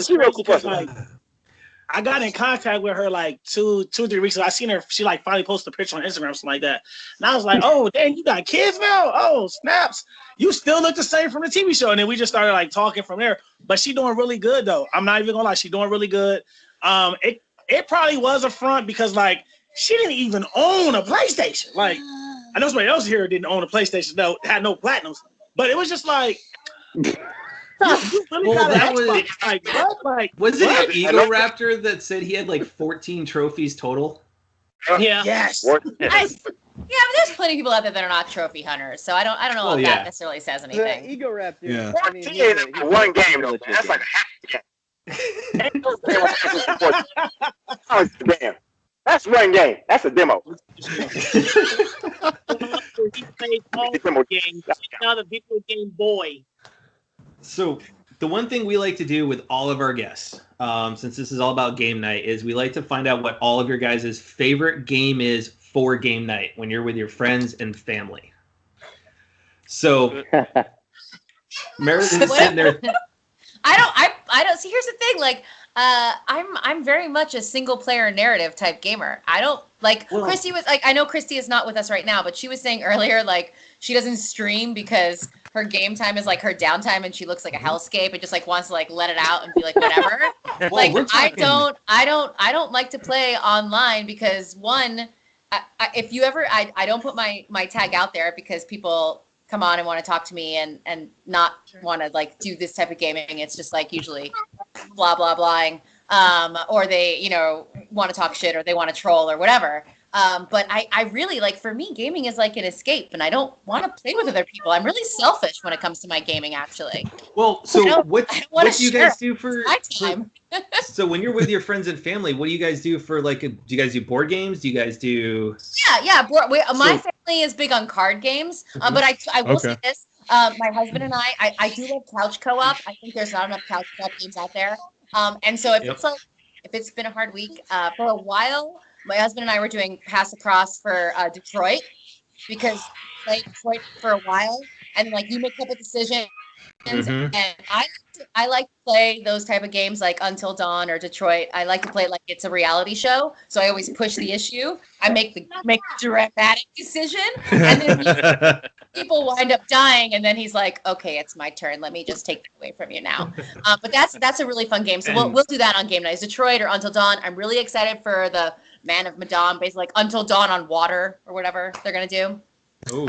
She real cool person. I got in contact with her like two or 3 weeks ago. I seen her. She like finally posted a picture on Instagram or something like that. And I was like, oh, dang, you got kids now? Oh, snaps. You still look the same from the TV show. And then we just started like talking from there. But she doing really good though. I'm not even gonna lie. She doing really good. It probably was a front because like she didn't even own a PlayStation. Like I know somebody else here didn't own a PlayStation. No, had no platinums. But it was just like You really Well, got an that was- Xbox. Like, what? Like, Was it what? Eagle Raptor that said he had like 14 trophies total? Yeah. Yes. Yeah, but there's plenty of people out there that are not trophy hunters, so I don't know Well, if yeah. that necessarily says The anything. Ego Raptor. Yeah. I mean, 14 is one game, though. That's like damn. That's one game. That's a demo. He played all the games. Now the video game boy. So the one thing we like to do with all of our guests, since this is all about game night, is we like to find out what all of your guys' favorite game is for game night when you're with your friends and family. So Meredith is sitting there. I don't see. Here's the thing, like, I'm very much a single player narrative type gamer. I don't like. Christy was like, I know Christy is not with us right now, but she was saying earlier like she doesn't stream because her game time is like her downtime, and she looks like a hellscape and just like wants to like let it out and be like whatever. Like I don't like to play online because one, if you ever, I don't put my tag out there because people come on and want to talk to me and not want to like do this type of gaming. It's just like usually blah blah blahing, or they want to talk shit or they want to troll or whatever. But I really like, for me, gaming is like an escape, and I don't want to play with other people. I'm really selfish when it comes to my gaming, actually. Well, so what do you guys do for my time? So when you're with your friends and family, what do you guys do for like? Do you guys do board games? Do you guys do? Yeah. My family is big on card games, but I will say this: my husband and I do love couch co-op. I think there's not enough couch co-op games out there, and so if it's been a hard week, for a while, my husband and I were doing Pass Across for Detroit because I played Detroit for a while, and like you make a couple decisions. And I like to play those type of games like Until Dawn or Detroit. I like to play it like it's a reality show, so I always push the issue. I make the dramatic decision, and then people wind up dying, and then he's like, "Okay, it's my turn. Let me just take it away from you now." But that's a really fun game. So we'll do that on game nights, Detroit or Until Dawn. I'm really excited for the Man of Medan, basically like Until Dawn on water or whatever they're gonna do. Ooh.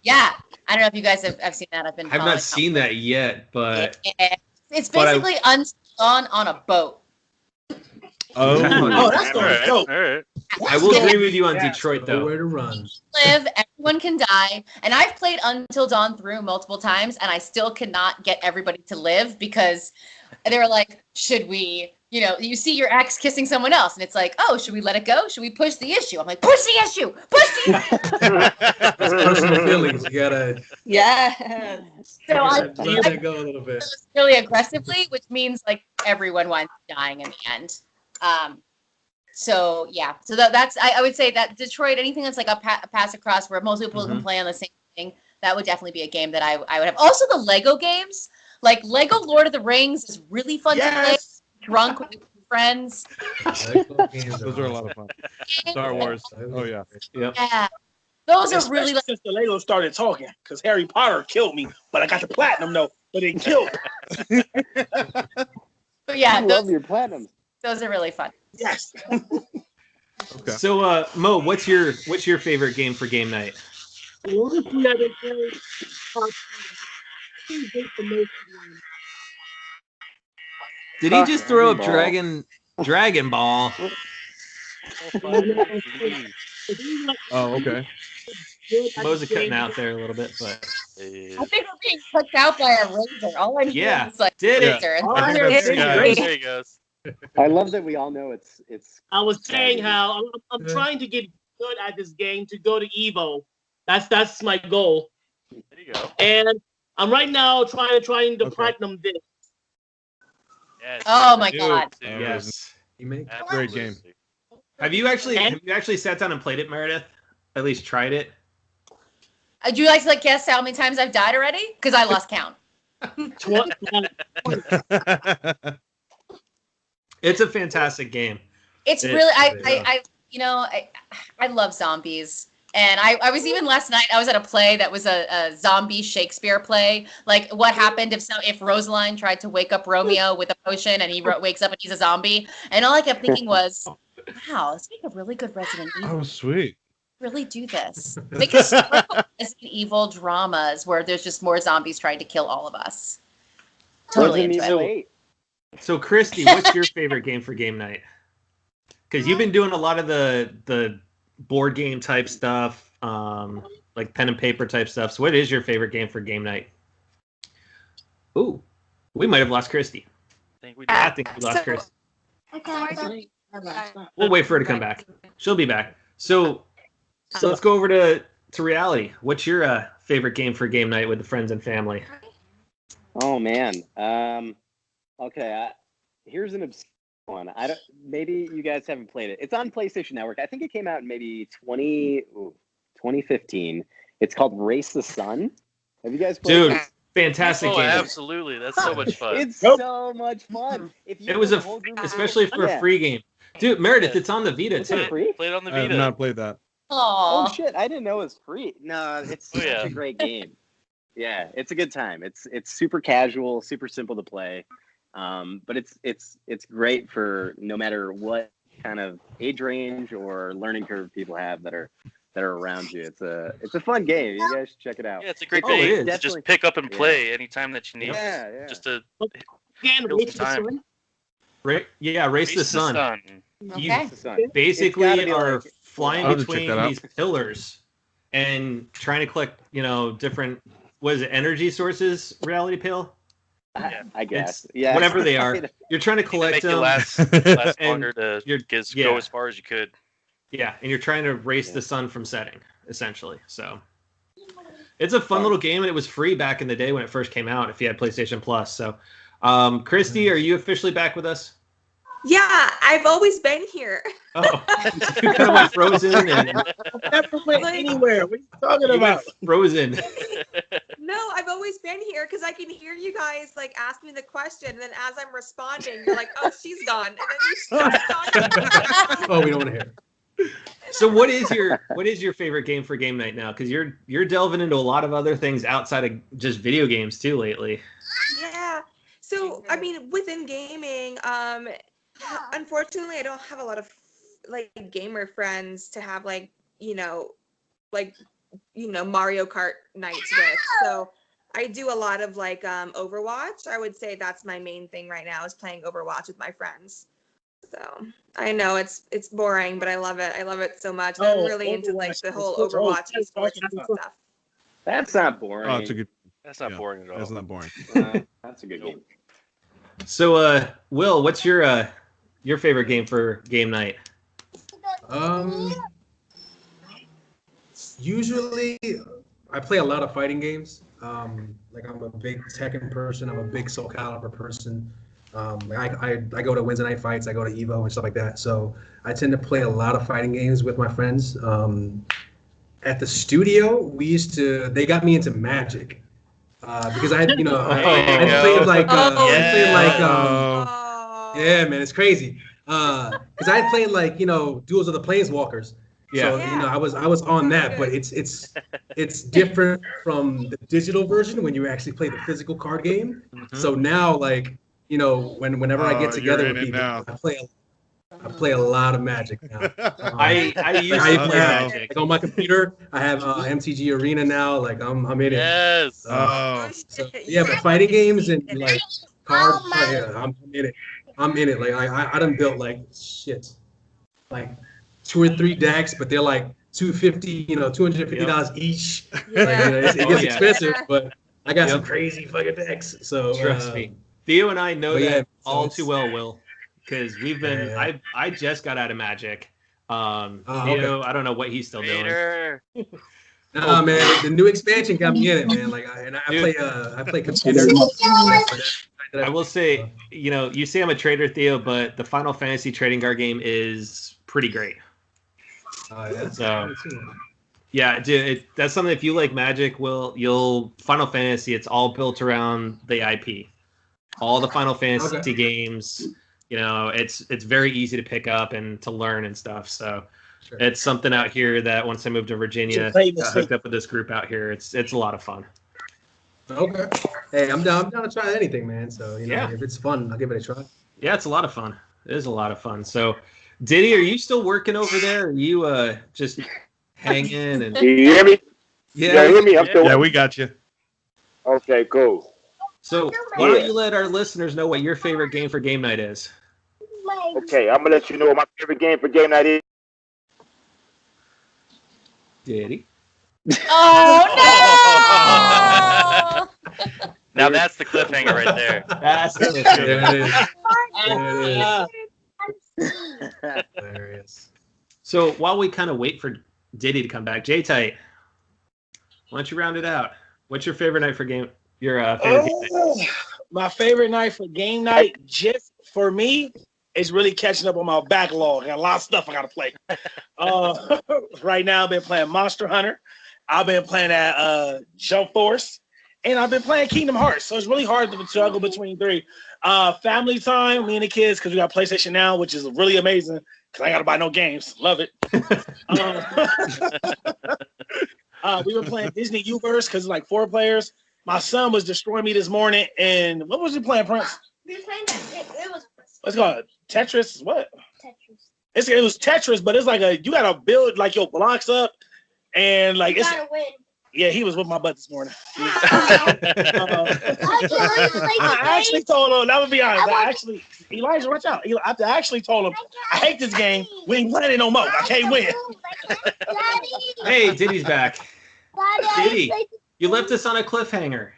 Yeah, I don't know if you guys have seen that. I've not seen that yet, but it's basically Until Dawn on a boat. Oh, that's gonna be dope. All right. I will agree with you on Detroit, though. Nowhere to run. Everyone can die, and I've played Until Dawn through multiple times, and I still cannot get everybody to live because they were like, "Should we?" You see your ex kissing someone else, and it's like, "Oh, should we let it go? Should we push the issue?" I'm like, "Push the issue! Push the issue!" It's personal feelings. You gotta. Yeah. So I let that go a little bit. really aggressively, which means like everyone winds up dying in the end. So yeah, so that's I would say that Detroit, anything that's like a pass across where most people can play on the same thing, that would definitely be a game that I would have. Also, the Lego games, like Lego Lord of the Rings, is really fun to play. Drunk with friends. Those are a lot of fun. Star Wars. Oh yeah. Yep. Yeah. Those are really like. Since the Lego started talking, because Harry Potter killed me, but I got the platinum though. But it killed me. But yeah, I love your platinum. those are really fun. Yes. Okay. So Mo, what's your favorite game for game night? Did he just throw up Dragon Ball? Oh, okay. Mo's cutting out there a little bit, but I think we're being cooked out by a razor. All I'm hearing is like did it? razor. I think that's- There he goes. I love that we all know it's. I was saying how I'm trying to get good at this game to go to Evo. That's my goal. There you go. And I'm right now trying the platinum disc. Yes. Oh my Do God. it, too. Yes. Great game. Have you actually sat down and played it, Meredith? At least tried it? Would you like to guess how many times I've died already? Because I lost count. It's a fantastic game. It's really I love zombies. And I was even last night, I was at a play that was a zombie Shakespeare play. Like what happened if Rosaline tried to wake up Romeo with a potion and he wakes up and he's a zombie. And all I kept thinking was, wow, let's make a really good Resident Evil. Oh, sweet. Really do this. Make a Resident Evil dramas where there's just more zombies trying to kill all of us. Totally into it. Late. So, Christy, what's your favorite game for game night? Because you've been doing a lot of the board game type stuff, like pen and paper type stuff. So, what is your favorite game for game night? Ooh, we might have lost Christy. I think we lost Christy. We'll wait for her to come back. She'll be back. So let's go over to reality. What's your favorite game for game night with the friends and family? Oh man. Okay. Here's an obscure one. Maybe you guys haven't played it. It's on PlayStation Network. I think it came out in maybe 2015. It's called Race the Sun. Have you guys played it? Fantastic game. Absolutely. That's so much fun. It's so much fun. It was especially for a free game. Dude, Meredith, it's on the Vita too. Play it on the Vita. I have not played that. Oh shit, I didn't know it was free. No, it's such a great game. Yeah, it's a good time. It's super casual, super simple to play. But it's great for no matter what kind of age range or learning curve people have that are around you. It's a fun game. You guys should check it out. Yeah, it's a great game to just pick up and play anytime that you need. Yeah. Just to Race the Sun. Race the Sun. Okay. You basically are flying I'll between these pillars and trying to collect, different, what is it, energy sources, RealityPale? I guess. Whatever they are. You're trying to collect them. Last longer to go as far as you could. Yeah, and you're trying to race the sun from setting, essentially. So it's a fun little game, and it was free back in the day when it first came out if you had PlayStation Plus. So, Christy, are you officially back with us? Yeah, I've always been here. Oh, you kind of went frozen and Never went anywhere. What are you talking about? Frozen. No, I've always been here because I can hear you guys like ask me the question, and then as I'm responding, you're like, "Oh, she's gone," and then you start talking. Oh, we don't want to hear. So what is your favorite game for game night now? Because you're delving into a lot of other things outside of just video games too lately. Yeah. So I mean, within gaming, unfortunately, I don't have a lot of like gamer friends to have Mario Kart nights with. So I do a lot of Overwatch. I would say that's my main thing right now is playing Overwatch with my friends. So I know it's boring, but I love it. I love it so much. And I'm really into the whole Overwatch esports and stuff. That's not boring. Oh, it's a good. That's not boring at all. That's not boring. That's a good game. So, Will, what's your favorite game for game night? Usually, I play a lot of fighting games. I'm a big Tekken person. I'm a big Soul Calibur person. I go to Wednesday night fights. I go to Evo and stuff like that. So I tend to play a lot of fighting games with my friends. At the studio, they got me into Magic because I played yeah, man, it's crazy. Because I played Duels of the Planeswalkers. Yeah. So I was on that, but it's different from the digital version when you actually play the physical card game. Mm-hmm. So now whenever I get together with people, I play a lot of Magic now. I used to play Magic. On my computer, I have MTG Arena now. I'm in it. Yes. But fighting games and cards, I'm in it. I'm in it. I done built 2 or 3 decks, but they're $250, $250 each. It gets expensive, but I got some crazy fucking decks. So trust me. Theo and I know that all too well, Will, because we've been. I just got out of Magic. Theo, I don't know what he's still doing. Nah, man, the new expansion got me in it, man. I play computer. I will say, you say I'm a trader, Theo, but the Final Fantasy trading card game is pretty great. So, yeah, dude, that's something. If you like Magic, you'll Final Fantasy. It's all built around the IP. All the Final Fantasy games, it's very easy to pick up and to learn and stuff. So it's something out here that once I moved to Virginia, got hooked up with this group out here. It's a lot of fun. Okay. Hey, I'm down to try anything, man. So if it's fun, I'll give it a try. Yeah, it's a lot of fun. It is a lot of fun. So, Diddy, are you still working over there? Or are you just hanging? And do you hear me? Yeah, you hear me? I'm still yeah, we got you. Okay, cool. So why don't you let our listeners know what your favorite game for game night is? Okay, I'm gonna let you know what my favorite game for game night is. Diddy. Oh no! Now that's the cliffhanger right there. That's the cliffhanger. There it is. Hilarious. So while we kind of wait for Diddy to come back, JTight, why don't you round it out? What's your favorite night for game? Your favorite game night? My favorite night for game night, just for me, is really catching up on my backlog. I got a lot of stuff I got to play. Right now, I've been playing Monster Hunter. I've been playing at Jump Force. And I've been playing Kingdom Hearts. So it's really hard to juggle between three. Family time, me and the kids, because we got PlayStation Now, which is really amazing because I ain't got to buy no games. Love it. We were playing Disney U-Verse because it's like 4 players. My son was destroying me this morning. And what was he playing, Prince? We were playing that. It was. What's it called? Tetris? What? Tetris. It was Tetris, but it's like you got to build like your blocks up. And like You gotta win. Yeah, he was with my butt this morning. I actually told him, I'm gonna be honest, Elijah, watch out. I actually told him, I hate this game. We ain't playing it no more. I can't win. Hey, Diddy's back. Diddy, you left us on a cliffhanger.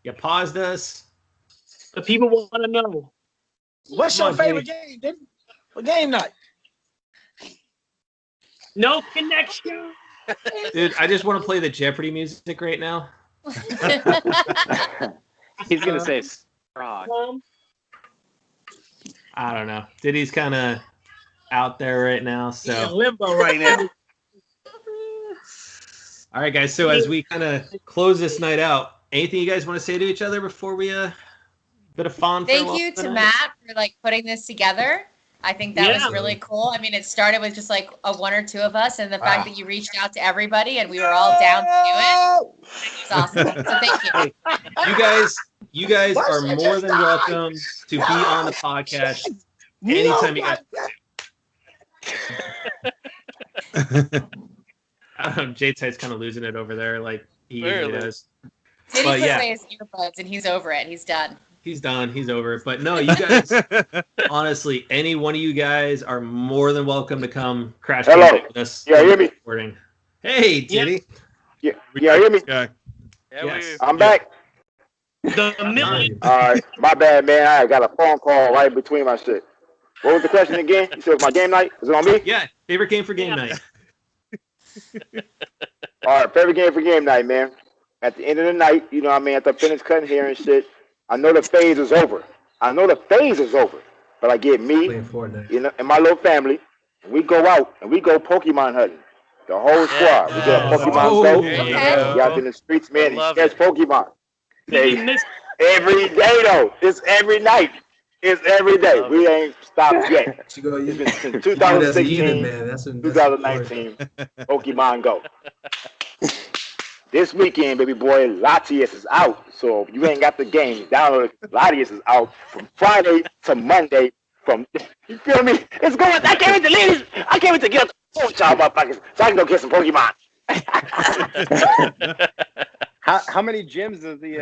You paused us. The people want to know. What's your favorite game, Diddy? What game night? No connection. Dude, I just want to play the Jeopardy music right now. He's gonna say frog. I don't know. Diddy's kind of out there right now, so He's in limbo right now. All right, guys. So as we kind of close this night out, anything you guys want to say to each other before we bit of fun? Thank you to Matt for like putting this together. I think that was really cool. I mean, it started with just like a 1 or 2 of us, and the fact that you reached out to everybody and we were all down to do it. It's awesome. So thank you. You guys are more than welcome to be on the podcast anytime you guys. I don't know. JTight's kind of losing it over there, like he usually does. Diddy put away his earbuds, and he's over it. He's done. He's done. He's over it. But no, you guys, honestly, any one of you guys are more than welcome to come crash with us. Yeah, hear me? Recording. Hey, Diddy. Yeah, hear me? Yes. I'm back. The million. All right, my bad, man. I got a phone call right between my shit. What was the question again? You said it was my game night? Is it on me? Yeah, favorite game for game night. All right, favorite game for game night, man. At the end of the night, you know what I mean? After I finish cutting hair and shit, I know the phase is over. But I get me, you know, and my little family, and we go out and we go Pokemon hunting. The whole squad. We go Pokemon Go. We out in the streets, man, and catch Pokemon. Every day, though. It's every night. It's every day. We ain't stopped yet. It's been since 2016, 2019, Pokemon Go. This weekend, baby boy, Latias is out. So if you ain't got the game, download it. Latias is out from Friday to Monday. You feel me? It's going. I can't wait to leave this. I can't wait to get up the phone, y'all motherfuckers, so I can go get some Pokemon. How many gyms does the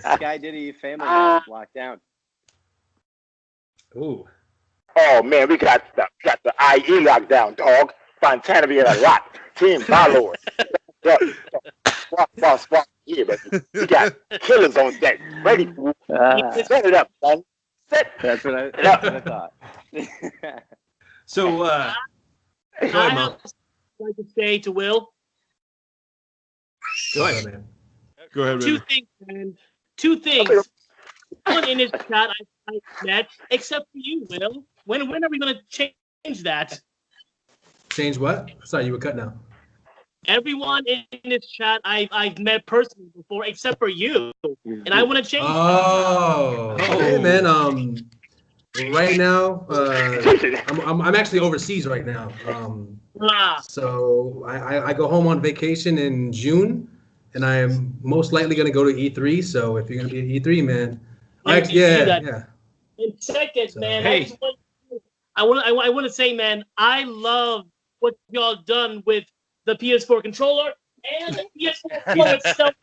SkyDiddy family lock down? Ooh. Oh man, we got the IE lockdown, dog. Fontana be a lot. Team followers. Yeah, but we got killers on deck. Ready? Set it up, son. That's what I thought. So, go ahead, Mo. I'd like to say to Will. Go ahead, man. Go ahead, Two things, man. Two things. One in his chat I met, except for you, Will. When are we going to change that? Change what? Sorry, you were cutting out. Everyone in this chat I've met personally before, except for you, and I want to change. Oh, hey man. Right now, I'm actually overseas right now. So I go home on vacation in June, and I am most likely going to go to E3. So if you're going to be at E3, man, yeah. In seconds, So, man. hey. I want to say, man, I love what y'all done with the PS4 controller And yes, itself,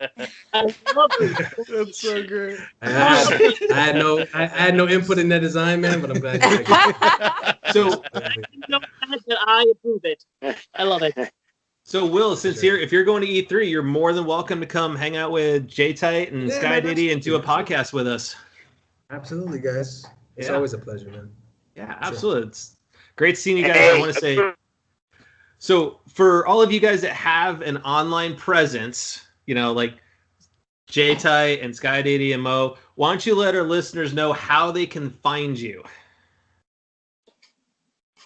I love it. That's so great. I had no input in that design, man, but I'm glad you like it. So I approve it. I love it. So Will, since if you're going to E3, you're more than welcome to come hang out with JTight and SkyDiddy and do a podcast with us. Absolutely, guys. It's always a pleasure, man. Yeah, absolutely. It's great seeing you guys. I want to say, so for all of you guys that have an online presence, you know, like JTight and SkyDiddy and Mo, why don't you let our listeners know how they can find you?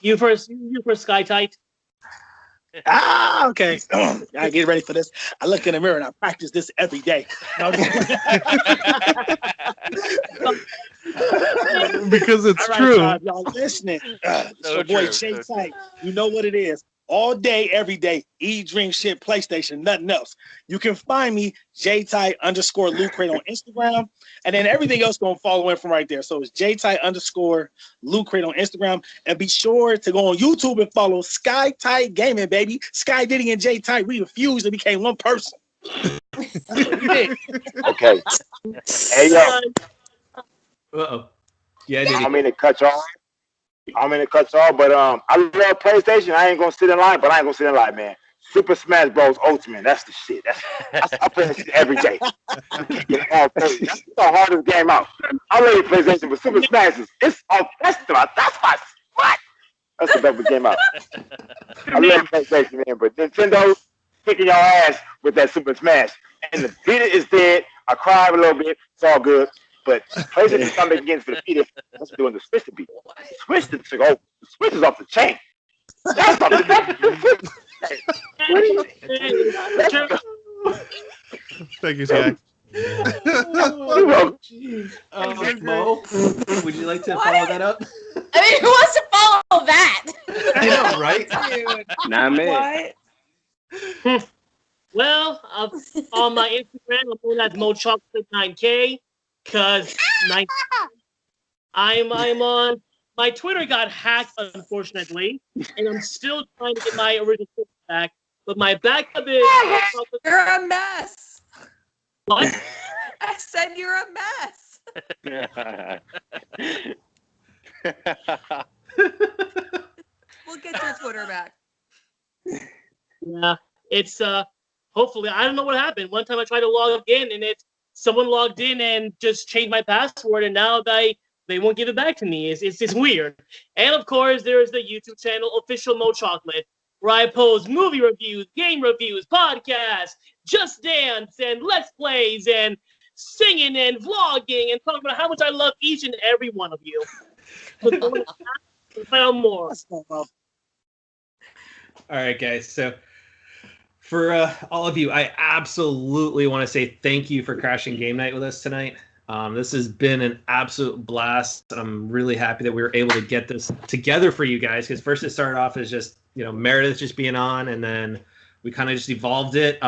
You first, SkyDiddy. Okay. I get ready for this. I look in the mirror and I practice this every day. Because it's all right, true. Y'all listening. It's your boy JTight. You know what it is. All day, every day. Eat, drink, shit, PlayStation, nothing else. You can find me, JTight_Loot Crate on Instagram. And then everything else going to follow in from right there. So it's JTight_Loot Crate on Instagram. And be sure to go on YouTube and follow SkyDiddy Gaming, baby. SkyDiddy and JTight. We fused and became one person. Okay. Hey, yo. Uh-oh. Yeah, Diddy. I'm in to cut y'all. But I love PlayStation. I ain't gonna sit in line, but I ain't gonna sit in line, man. Super Smash Bros. Ultimate, that's the shit. I play that shit every day. That's the hardest game out. I love PlayStation, but Super Smash that's my what? That's the best game out. I love PlayStation, man, but Nintendo kicking your ass with that Super Smash. And the Vita is dead. I cried a little bit. It's all good. But PlayStation coming against for the Vita. That's doing the Switch to beat. The Switch is off the chain. That's off the Thank you, Sky. Mo, would you like to follow that up? I mean, who wants to follow that? I know, right? Not me. Well, on my Instagram, I'm known as MoChocolate9K, because I'm on. My Twitter got hacked, unfortunately, and I'm still trying to get my original Twitter back. But my backup is. You're a mess. What? I said you're a mess. We'll get your Twitter back. Yeah, it's hopefully, I don't know what happened. One time I tried to log in and someone logged in and just changed my password, and now they won't give it back to me. It's just weird. And of course, there's the YouTube channel Official Mo Chocolate, where I post movie reviews, game reviews, podcasts, Just Dance, and Let's Plays, and singing and vlogging, and talking about how much I love each and every one of you. Find out more. All right, guys. So for all of you, I absolutely want to say thank you for crashing game night with us tonight. This has been an absolute blast. I'm really happy that we were able to get this together for you guys, because first it started off as just, Meredith just being on, and then we kind of just evolved it.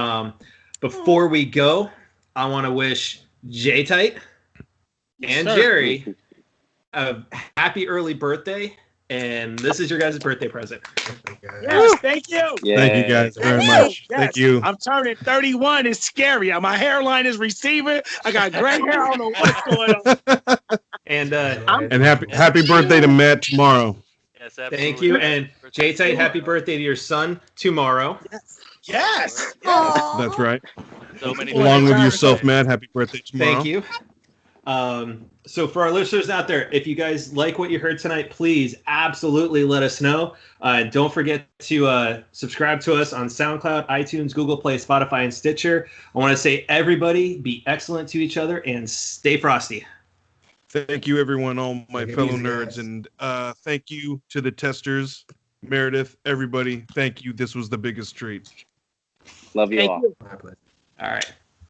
Before we go, I want to wish JTight and Jerry a happy early birthday, and this is your guys' birthday present. Yes, thank you. Yeah. Thank you guys very much. Yes. Thank you. I'm turning 31. It's scary. My hairline is receding. I got gray hair. I don't know what's going on. And happy birthday to Matt tomorrow. Yes, absolutely. Thank you. And JTight, happy birthday to your son tomorrow. Yes. That's right. So many Along with yourself, Matt. Happy birthday tomorrow. Thank you. So for our listeners out there, if you guys like what you heard tonight, please absolutely let us know. Don't forget to subscribe to us on SoundCloud, iTunes, Google Play, Spotify, and Stitcher. I want to say, everybody, be excellent to each other and stay frosty. Thank you, everyone, all my fellow nerds. And thank you to the testers, Meredith, everybody. Thank you. This was the biggest treat. Love you all. All right.